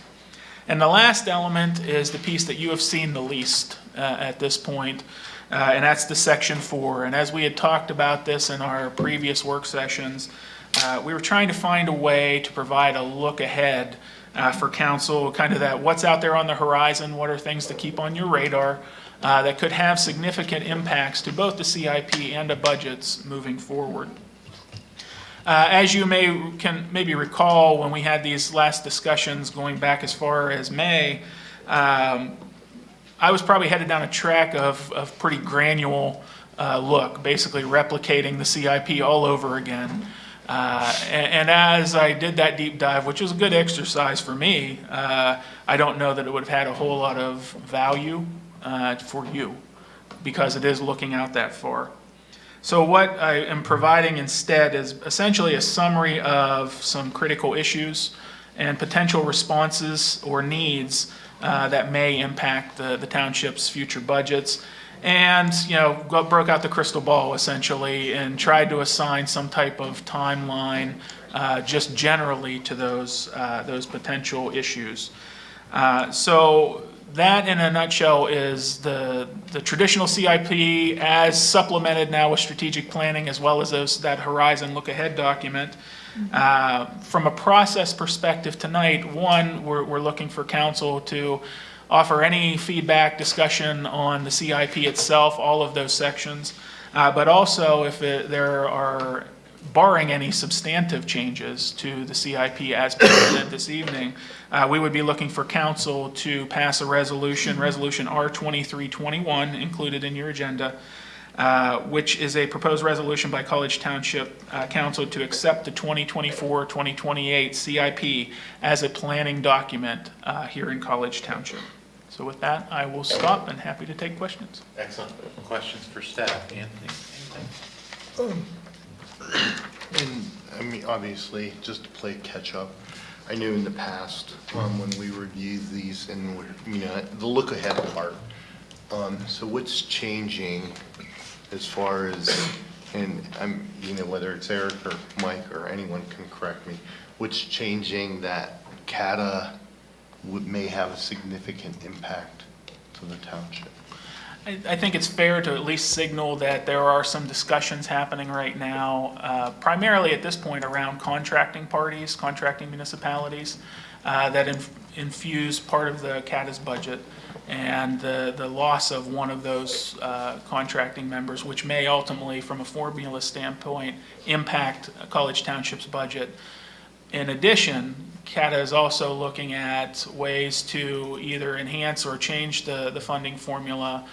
And the last element is the piece that you have seen the least at this point, and that's the section 4. And as we had talked about this in our previous work sessions, we were trying to find a way to provide a look ahead for council, kind of that what's out there on the horizon, what are things to keep on your radar that could have significant impacts to both the CIP and the budgets moving forward. As you can maybe recall, when we had these last discussions going back as far as May, I was probably headed down a track of pretty granular look, basically replicating the CIP all over again. And as I did that deep dive, which was a good exercise for me, I don't know that it would have had a whole lot of value for you because it is looking out that far. So what I am providing instead is essentially a summary of some critical issues and potential responses or needs that may impact the township's future budgets. And, broke out the crystal ball essentially and tried to assign some type of timeline just generally to those potential issues. So that in a nutshell is the traditional CIP as supplemented now with strategic planning as well as that horizon look ahead document. From a process perspective tonight, one, we're looking for council to offer any feedback, discussion on the CIP itself, all of those sections, but also if there are, barring any substantive changes to the CIP as presented this evening, we would be looking for council to pass a resolution R2321, included in your agenda, which is a proposed resolution by College Township Council to accept the 2024-2028 CIP as a planning document here in College Township. So with that, I will stop and happy to take questions. Excellent. Questions for staff? Anthony, anything? And, I mean, obviously, just to play catch up, I knew in the past, when we reviewed these and, the look ahead part, so what's changing as far as, and whether it's Eric or Mike or anyone can correct me, what's changing that CATA may have a significant impact to the township? I think it's fair to at least signal that there are some discussions happening right now, primarily at this point around contracting parties, contracting municipalities, that infuse part of the CATA's budget, and the loss of one of those contracting members, which may ultimately, from a formula standpoint, impact College Township's budget. In addition, CATA is also looking at ways to either enhance or change the funding formula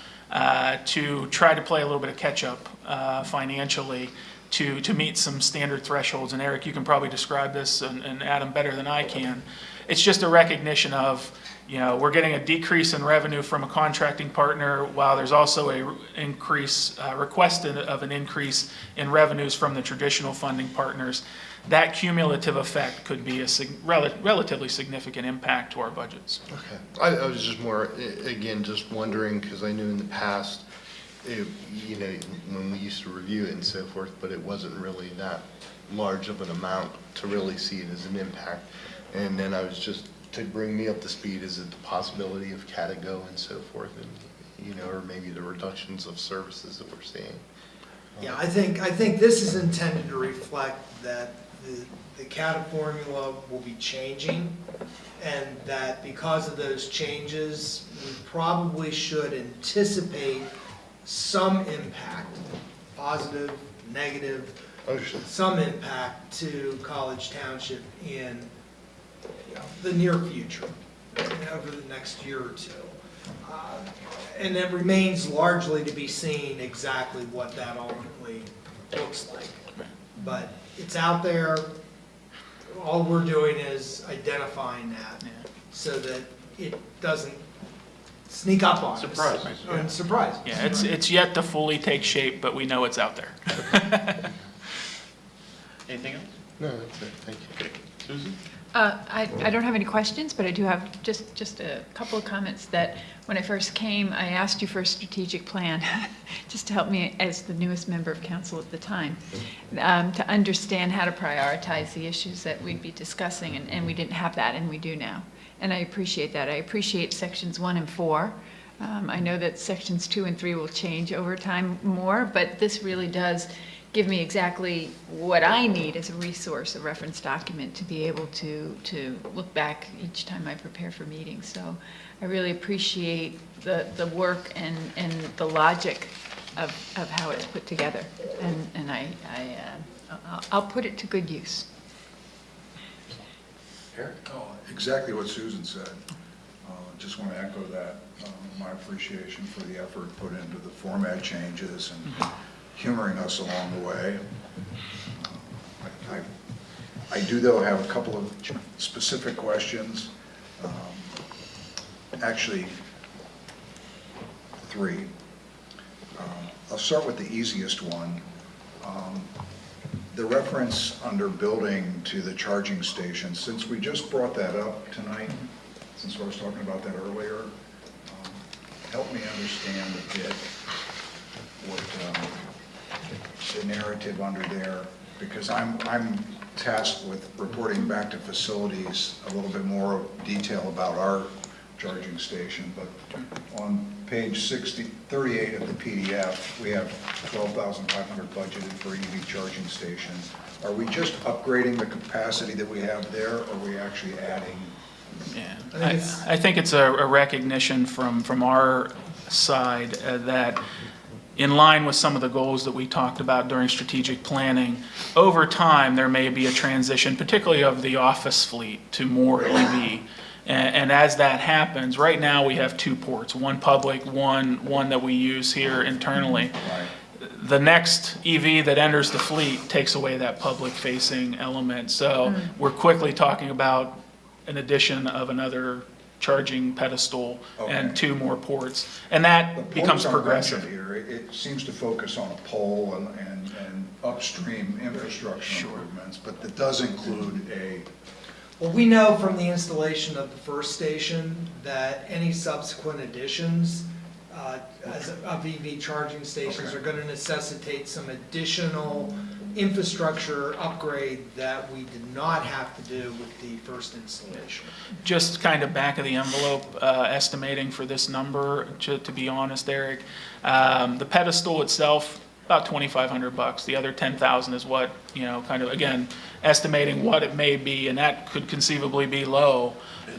to try to play a little bit of catch-up financially to meet some standard thresholds. And Eric, you can probably describe this, and Adam better than I can. It's just a recognition of, we're getting a decrease in revenue from a contracting partner, while there's also a request of an increase in revenues from the traditional funding partners. That cumulative effect could be a relatively significant impact to our budgets. Okay. I was just more, again, just wondering, because I knew in the past, when we used to review it and so forth, but it wasn't really that large of an amount to really see it as an impact. And then I was just, to bring me up to speed, is it the possibility of Catago and so forth, and, or maybe the reductions of services that we're seeing? Yeah, I think this is intended to reflect that the CATA formula will be changing, and that because of those changes, we probably should anticipate some impact, positive, negative, some impact to College Township in the near future, over the next year or two. And it remains largely to be seen exactly what that ultimately looks like. But it's out there. All we're doing is identifying that so that it doesn't sneak up on us. Surprise. And surprise. Yeah, it's yet to fully take shape, but we know it's out there. Anything else? No, that's it. Thank you. Okay. Susan? I don't have any questions, but I do have just a couple of comments that when I first came, I asked you for a strategic plan, just to help me as the newest member of council at the time, to understand how to prioritize the issues that we'd be discussing, and we didn't have that, and we do now. And I appreciate that. I appreciate sections 1 and 4. I know that sections 2 and 3 will change over time more, but this really does give me exactly what I need as a resource, a reference document, to be able to look back each time I prepare for meetings. So I really appreciate the work and the logic of how it's put together. And I'll put it to good use. Eric? Exactly what Susan said. Just want to echo that, my appreciation for the effort put into the format changes and humoring us along the way. I do, though, have a couple of specific questions. Actually, 3. I'll start with the easiest one. The reference under building to the charging station, since we just brought that up tonight, since I was talking about that earlier, help me understand a bit what the narrative under there, because I'm tasked with reporting back to facilities a little bit more detail about our charging station, but on page 38 of the PDF, we have $12,500 budgeted for EV charging stations. Are we just upgrading the capacity that we have there, or are we actually adding? Yeah, I think it's a recognition from our side that in line with some of the goals that we talked about during strategic planning, over time there may be a transition, particularly of the office fleet, to more EV. And as that happens, right now we have 2 ports, one public, one that we use here internally. The next EV that enters the fleet takes away that public-facing element. So we're quickly talking about an addition of another charging pedestal and 2 more ports. And that becomes progressive. Here, it seems to focus on a pole and upstream infrastructure improvements, but that does include a... Well, we know from the installation of the first station that any subsequent additions of EV charging stations are going to necessitate some additional infrastructure upgrade that we did not have to do with the first installation. Just kind of back of the envelope estimating for this number, to be honest, Eric. The pedestal itself, about $2,500. The other $10,000 is what, kind of, again, estimating what it may be, and that could conceivably be low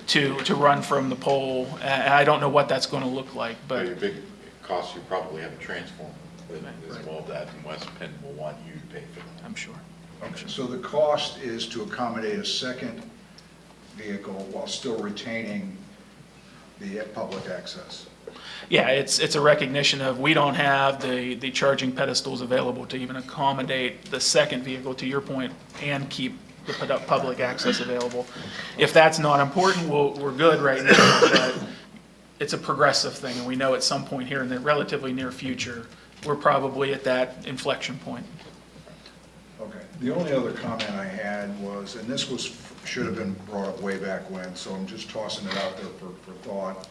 to run from the pole. I don't know what that's going to look like, but... Your big cost, you probably have a transformer that is involved that, and West Penn will want you to pay for that. I'm sure. Okay, so the cost is to accommodate a second vehicle while still retaining the public access. Yeah, it's a recognition of, we don't have the charging pedestals available to even accommodate the second vehicle, to your point, and keep the public access available. If that's not important, we're good right now, but it's a progressive thing, and we know at some point here in the relatively near future, we're probably at that inflection point. Okay. The only other comment I had was, and this should have been brought up way back when, so I'm just tossing it out there for thought,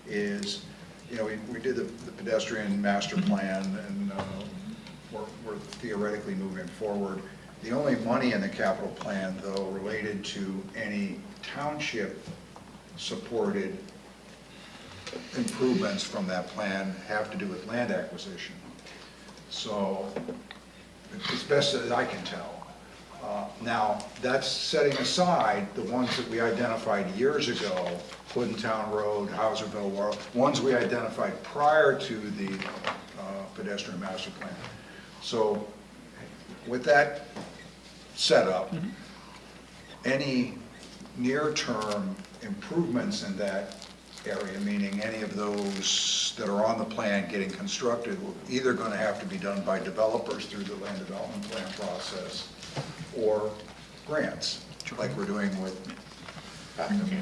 is, we did the pedestrian master plan, and we're theoretically moving forward. The only money in the capital plan, though, related to any township-supported improvements from that plan have to do with land acquisition. So, as best as I can tell. Now, that's setting aside the ones that we identified years ago, Puddintown Road, Hauserville, ones we identified prior to the pedestrian master plan. So, with that setup, any near-term improvements in that area, meaning any of those that are on the plan getting constructed, will either going to have to be done by developers through the land development plan process or grants, like we're doing with.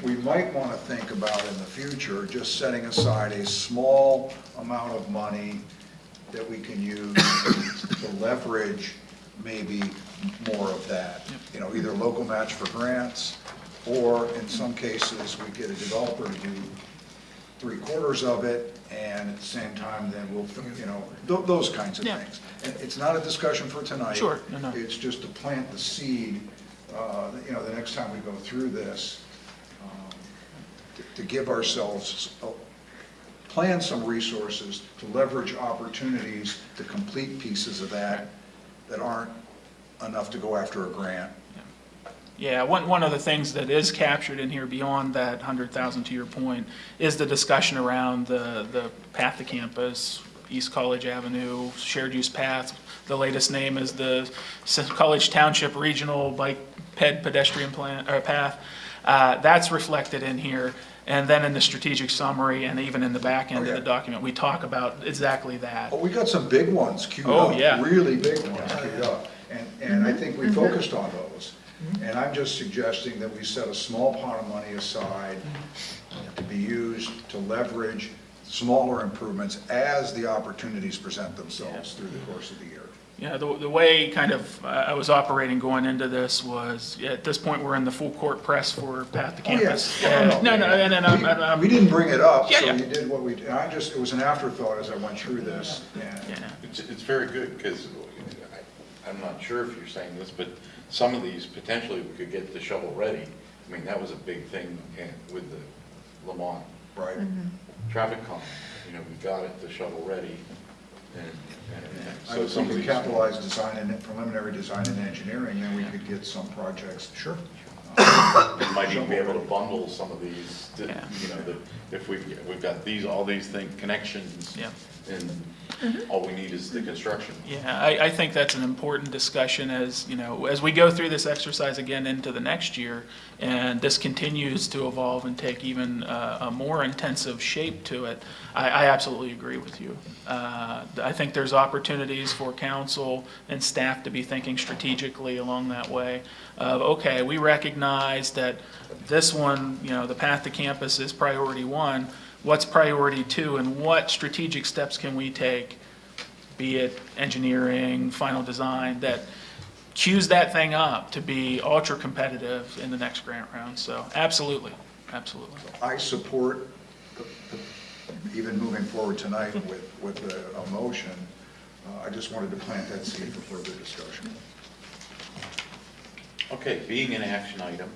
We might want to think about in the future just setting aside a small amount of money that we can use to leverage maybe more of that. Either local match for grants, or in some cases, we get a developer to do 3/4 of it, and at the same time, then we'll, those kinds of things. And it's not a discussion for tonight. Sure, no. It's just to plant the seed, the next time we go through this, to give ourselves, plan some resources to leverage opportunities to complete pieces of that aren't enough to go after a grant. Yeah, one of the things that is captured in here beyond that 100,000, to your point, is the discussion around the path to campus, East College Avenue, shared use paths. The latest name is the College Township Regional Bike Pedestrian Path. That's reflected in here. And then in the strategic summary, and even in the back end of the document, we talk about exactly that. Oh, we got some big ones queued up. Oh, yeah. Really big ones queued up. And I think we focused on those. And I'm just suggesting that we set a small pot of money aside to be used to leverage smaller improvements as the opportunities present themselves through the course of the year. Yeah, the way kind of I was operating going into this was, at this point, we're in the full court press for Path to Campus. We didn't bring it up, Yeah, so yeah. you did what we did. It was an afterthought as I went through this. Yeah. It's very good, because I'm not sure if you're saying this, but some of these potentially we could get the shovel ready. I mean, that was a big thing with the Lamont Right. traffic calming. We got it, the shovel ready, and I so would some think of we these. capitalize design and preliminary design and engineering, then we could get some projects. Sure. We might even be able to bundle some of these, if we've got all these connections. Yeah. And all we need is the construction. Yeah, I think that's an important discussion as we go through this exercise again into the next year, and this continues to evolve and take even a more intensive shape to it. I absolutely agree with you. I think there's opportunities for council and staff to be thinking strategically along that way of, okay, we recognize that this one, the path to campus is priority 1. What's priority 2, and what strategic steps can we take, be it engineering, final design, that cues that thing up to be ultra competitive in the next grant round. So absolutely. I support, even moving forward tonight with a motion. I just wanted to plant that seed for further discussion. Okay, being an action item,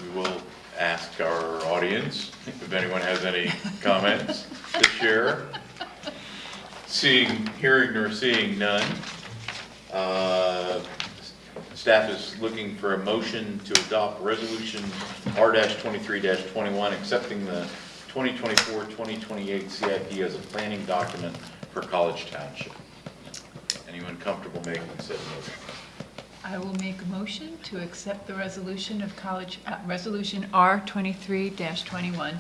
we will ask our audience if anyone has any comments to share. Hearing or seeing none, staff is looking for a motion to adopt resolution R-23-21, accepting the 2024-2028 CIP as a planning document for College Township. Anyone comfortable making said motion? I will make a motion to accept the resolution of Resolution R23-21,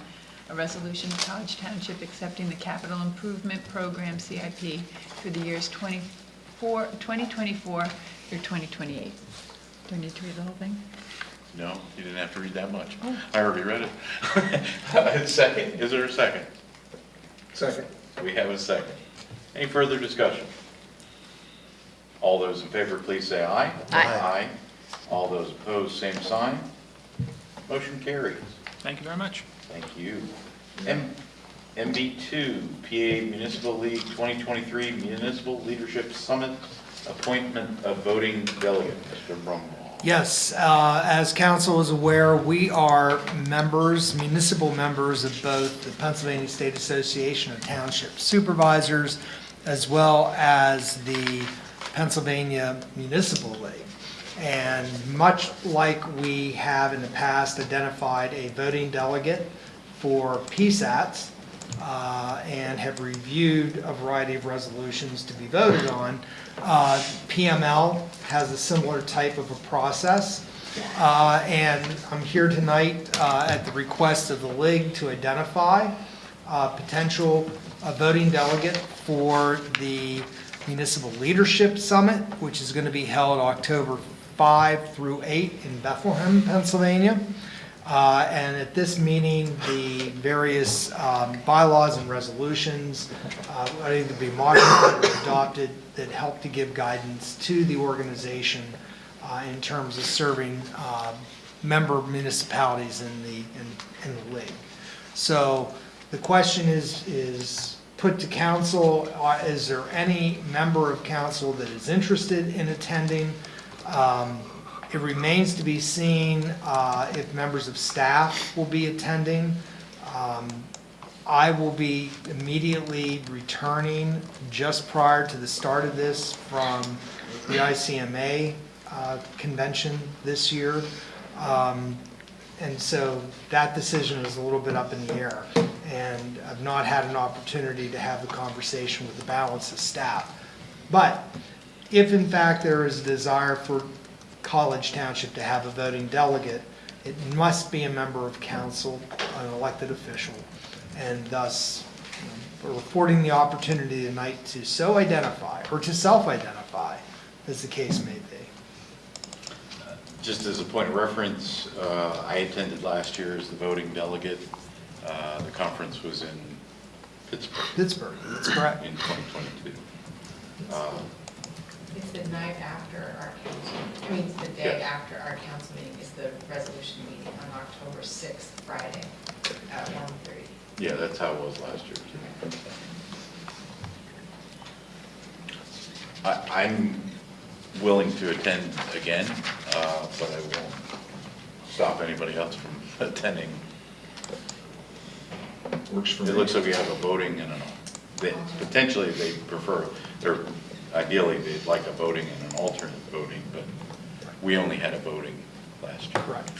a resolution of College Township accepting the Capital Improvement Program CIP for the years 2024 through 2028. Do I need to read the whole thing? No, you didn't have to read that much. I already read it. Second, is there a second? Second. We have a second. Any further discussion? All those in favor, please say aye. Aye. All those opposed, same sign. Motion carries. Thank you very much. Thank you. MB2, PA Municipal League 2023 Municipal Leadership Summit, appointment of voting delegate, Mr. Brumbaugh. Yes, as council is aware, we are members, municipal members of both the Pennsylvania State Association of Township Supervisors as well as the Pennsylvania Municipal League. And much like we have in the past identified a voting delegate for PSATs and have reviewed a variety of resolutions to be voted on, PML has a similar type of a process. And I'm here tonight at the request of the league to identify a potential voting delegate for the Municipal Leadership Summit, which is going to be held October 5 through 8 in Bethlehem, Pennsylvania. And at this meeting, the various bylaws and resolutions will either be modified or adopted that help to give guidance to the organization in terms of serving member municipalities in the league. So the question is put to council. Is there any member of council that is interested in attending? It remains to be seen if members of staff will be attending. I will be immediately returning just prior to the start of this from the ICMA convention this year. And so that decision is a little bit up in the air. And I've not had an opportunity to have the conversation with the balance of staff. But if in fact there is a desire for College Township to have a voting delegate, it must be a member of council, an elected official, and thus we're affording the opportunity tonight to so identify or to self-identify, as the case may be. Just as a point of reference, I attended last year as the voting delegate. The conference was in Pittsburgh. Pittsburgh, that's correct. In 2022. It's the night after our council, means the day after our council meeting is the resolution meeting on October 6th, Friday, at 1:30. Yeah, that's how it was last year, too. I'm willing to attend again, but I won't stop anybody else from attending. Works for me. It looks like we have a voting and potentially they prefer, ideally they'd like a voting and an alternate voting, but we only had a voting last year. Correct.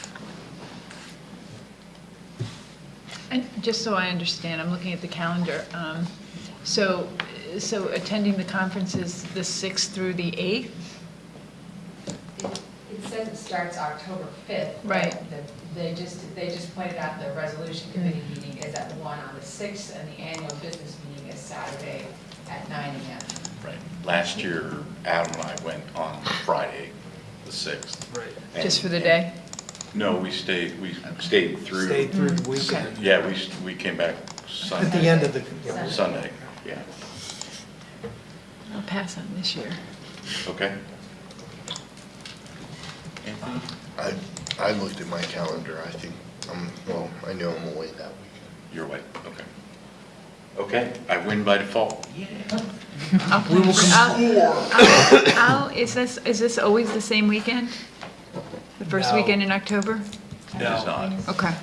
And just so I understand, I'm looking at the calendar. So attending the conferences the 6th through the 8th? It says it starts October 5th. Right. They just pointed out the resolution committee meeting is at 1 on the 6th, and the annual business meeting is Saturday at 9 a.m. Right. Last year, Adam and I went on Friday, the 6th. Right. Just for the day? No, we stayed through. Stayed through the weekend. Yeah, we came back At the Sunday. end of the, Sunday, yeah. I'll pass on this year. Okay. Anthony? I looked at my calendar, I think, I know I'm away that week. You're away, okay. Okay, I win by default. we will Is this always the same weekend? The first No. weekend in October? It is not. Okay,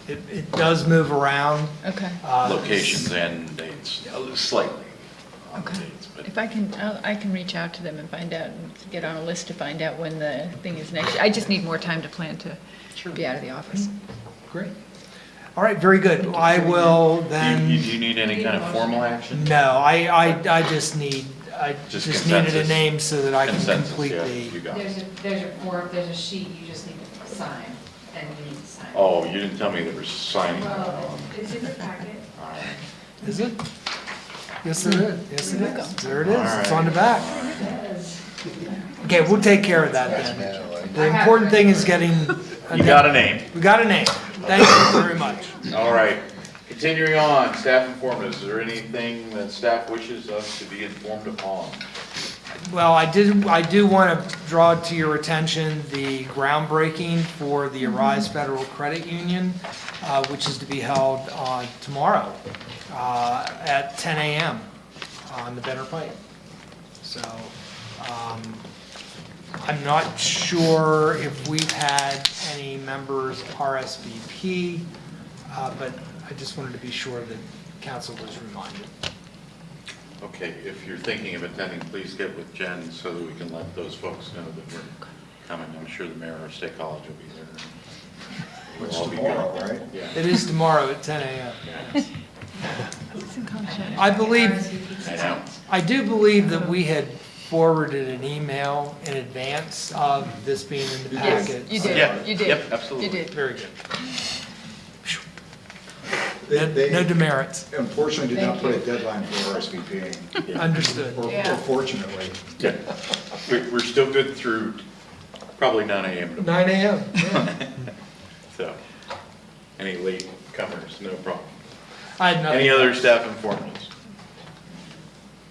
it does move around. okay, Locations and dates, slightly on the Okay. dates, but if I can reach out to them and find out, and get on a list to find out when the thing is next. I just need more time to plan to be out of the office. Great. All right, very good. I will then. do you need any kind of formal action? No, I just need I Just just needed a consensus. name so that I can Consensus, complete yeah, the, you got it. There's a form, there's a sheet you just need to sign, and you need to sign. Oh, you didn't tell me there was signing. Well, it's in your packet. All right. is it? Yes, there is. Yes, it is. There it is. It's on the back. Okay, we'll take care of that then. The important thing is getting. You got a name. We got a name. Thank you very much. All right. Continuing on, staff informatives, is there anything that staff wishes us to be informed upon? Well, I do want to draw to your attention the groundbreaking for the Arise Federal Credit Union, which is to be held tomorrow at 10 a.m. on the Benner Pike. So I'm not sure if we've had any members RSVP, but I just wanted to be sure that council was reminded. Okay, if you're thinking of attending, please get with Jen so that we can let those folks know that we're coming. I'm sure the mayor of State College will be there. We'll It's all be tomorrow, good. right? Yeah. It is tomorrow at 10 a.m. I believe, I know. I do believe that we had forwarded an email in advance of this being in the Yes, packet. you so- did, you did. Yep, absolutely. You did. Very good. They No demerits. unfortunately did not put a deadline for RSVPing, Understood. or fortunately. Yeah. We're still good through probably 9 a.m. 9 a.m. So, any late comers, no problem. I had nothing. Any other staff informations?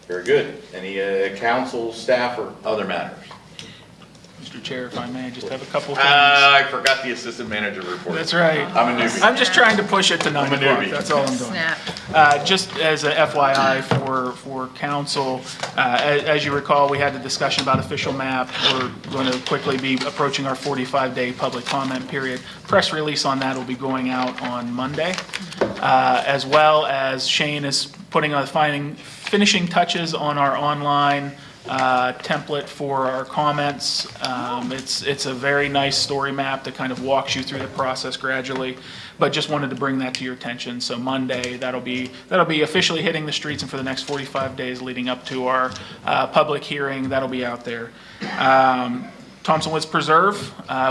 Very good. Any council, staff, or other matters? Mr. Chair, if I may, just have a couple things. I forgot the assistant manager report. That's right. I'm a newbie. I'm just trying to push it to 9 I'm a o'clock, newbie. that's all I'm doing. Snap. Just as a FYI for council, as you recall, we had the discussion about official map. We're going to quickly be approaching our 45-day public comment period. Press release on that will be going out on Monday, as well as Shane is putting on finishing touches on our online template for our comments. It's a very nice story map that kind of walks you through the process gradually, but just wanted to bring that to your attention. So Monday, that'll be officially hitting the streets, and for the next 45 days leading up to our public hearing, that'll be out there. Thompson Woods Preserve,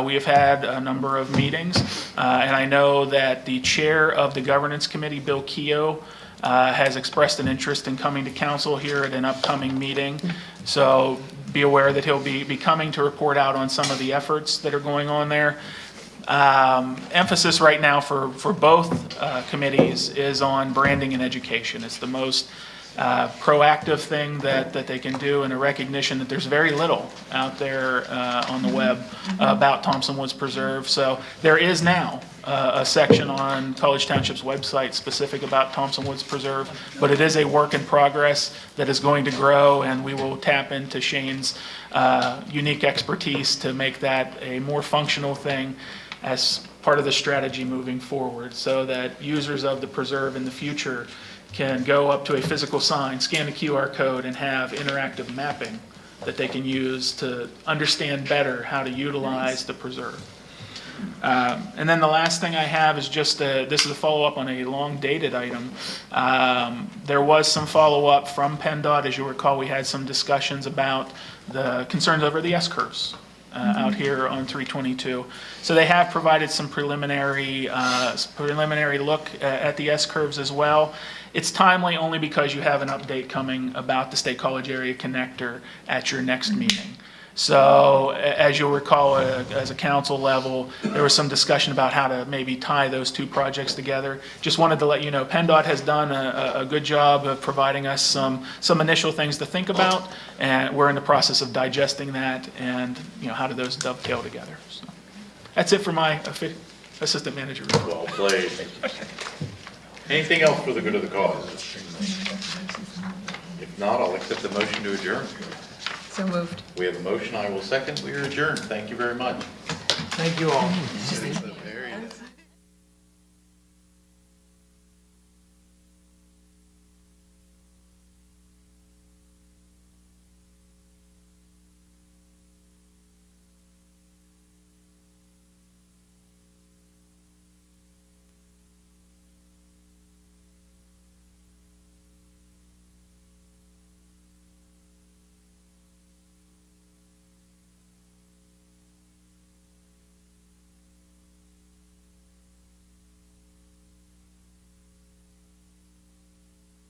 we have had a number of meetings, and I know that the chair of the governance committee, Bill Keogh, has expressed an interest in coming to council here at an upcoming meeting. So be aware that he'll be coming to report out on some of the efforts that are going on there. Emphasis right now for both committees is on branding and education. It's the most proactive thing that they can do, and a recognition that there's very little out there on the web about Thompson Woods Preserve. So there is now a section on College Township's website specific about Thompson Woods Preserve, but it is a work in progress that is going to grow, and we will tap into Shane's unique expertise to make that a more functional thing as part of the strategy moving forward, so that users of the preserve in the future can go up to a physical sign, scan the QR code, and have interactive mapping that they can use to understand better how to utilize the preserve. And then the last thing I have is just, this is a follow-up on a long-dated item. There was some follow-up from PennDOT. As you recall, we had some discussions about the concerns over the S-curves out here on 322. So they have provided some preliminary look at the S-curves as well. It's timely only because you have an update coming about the State College Area Connector at your next meeting. So as you'll recall, as a council level, there was some discussion about how to maybe tie those two projects together. Just wanted to let you know, PennDOT has done a good job of providing us some initial things to think about, and we're in the process of digesting that, and how do those dovetail together. So that's it for my assistant manager report. Well played. Anything else for the good of the cause? If not, I'll accept the motion to adjourn. So moved. We have a motion, I will second. We are adjourned. Thank you very much. Thank you all.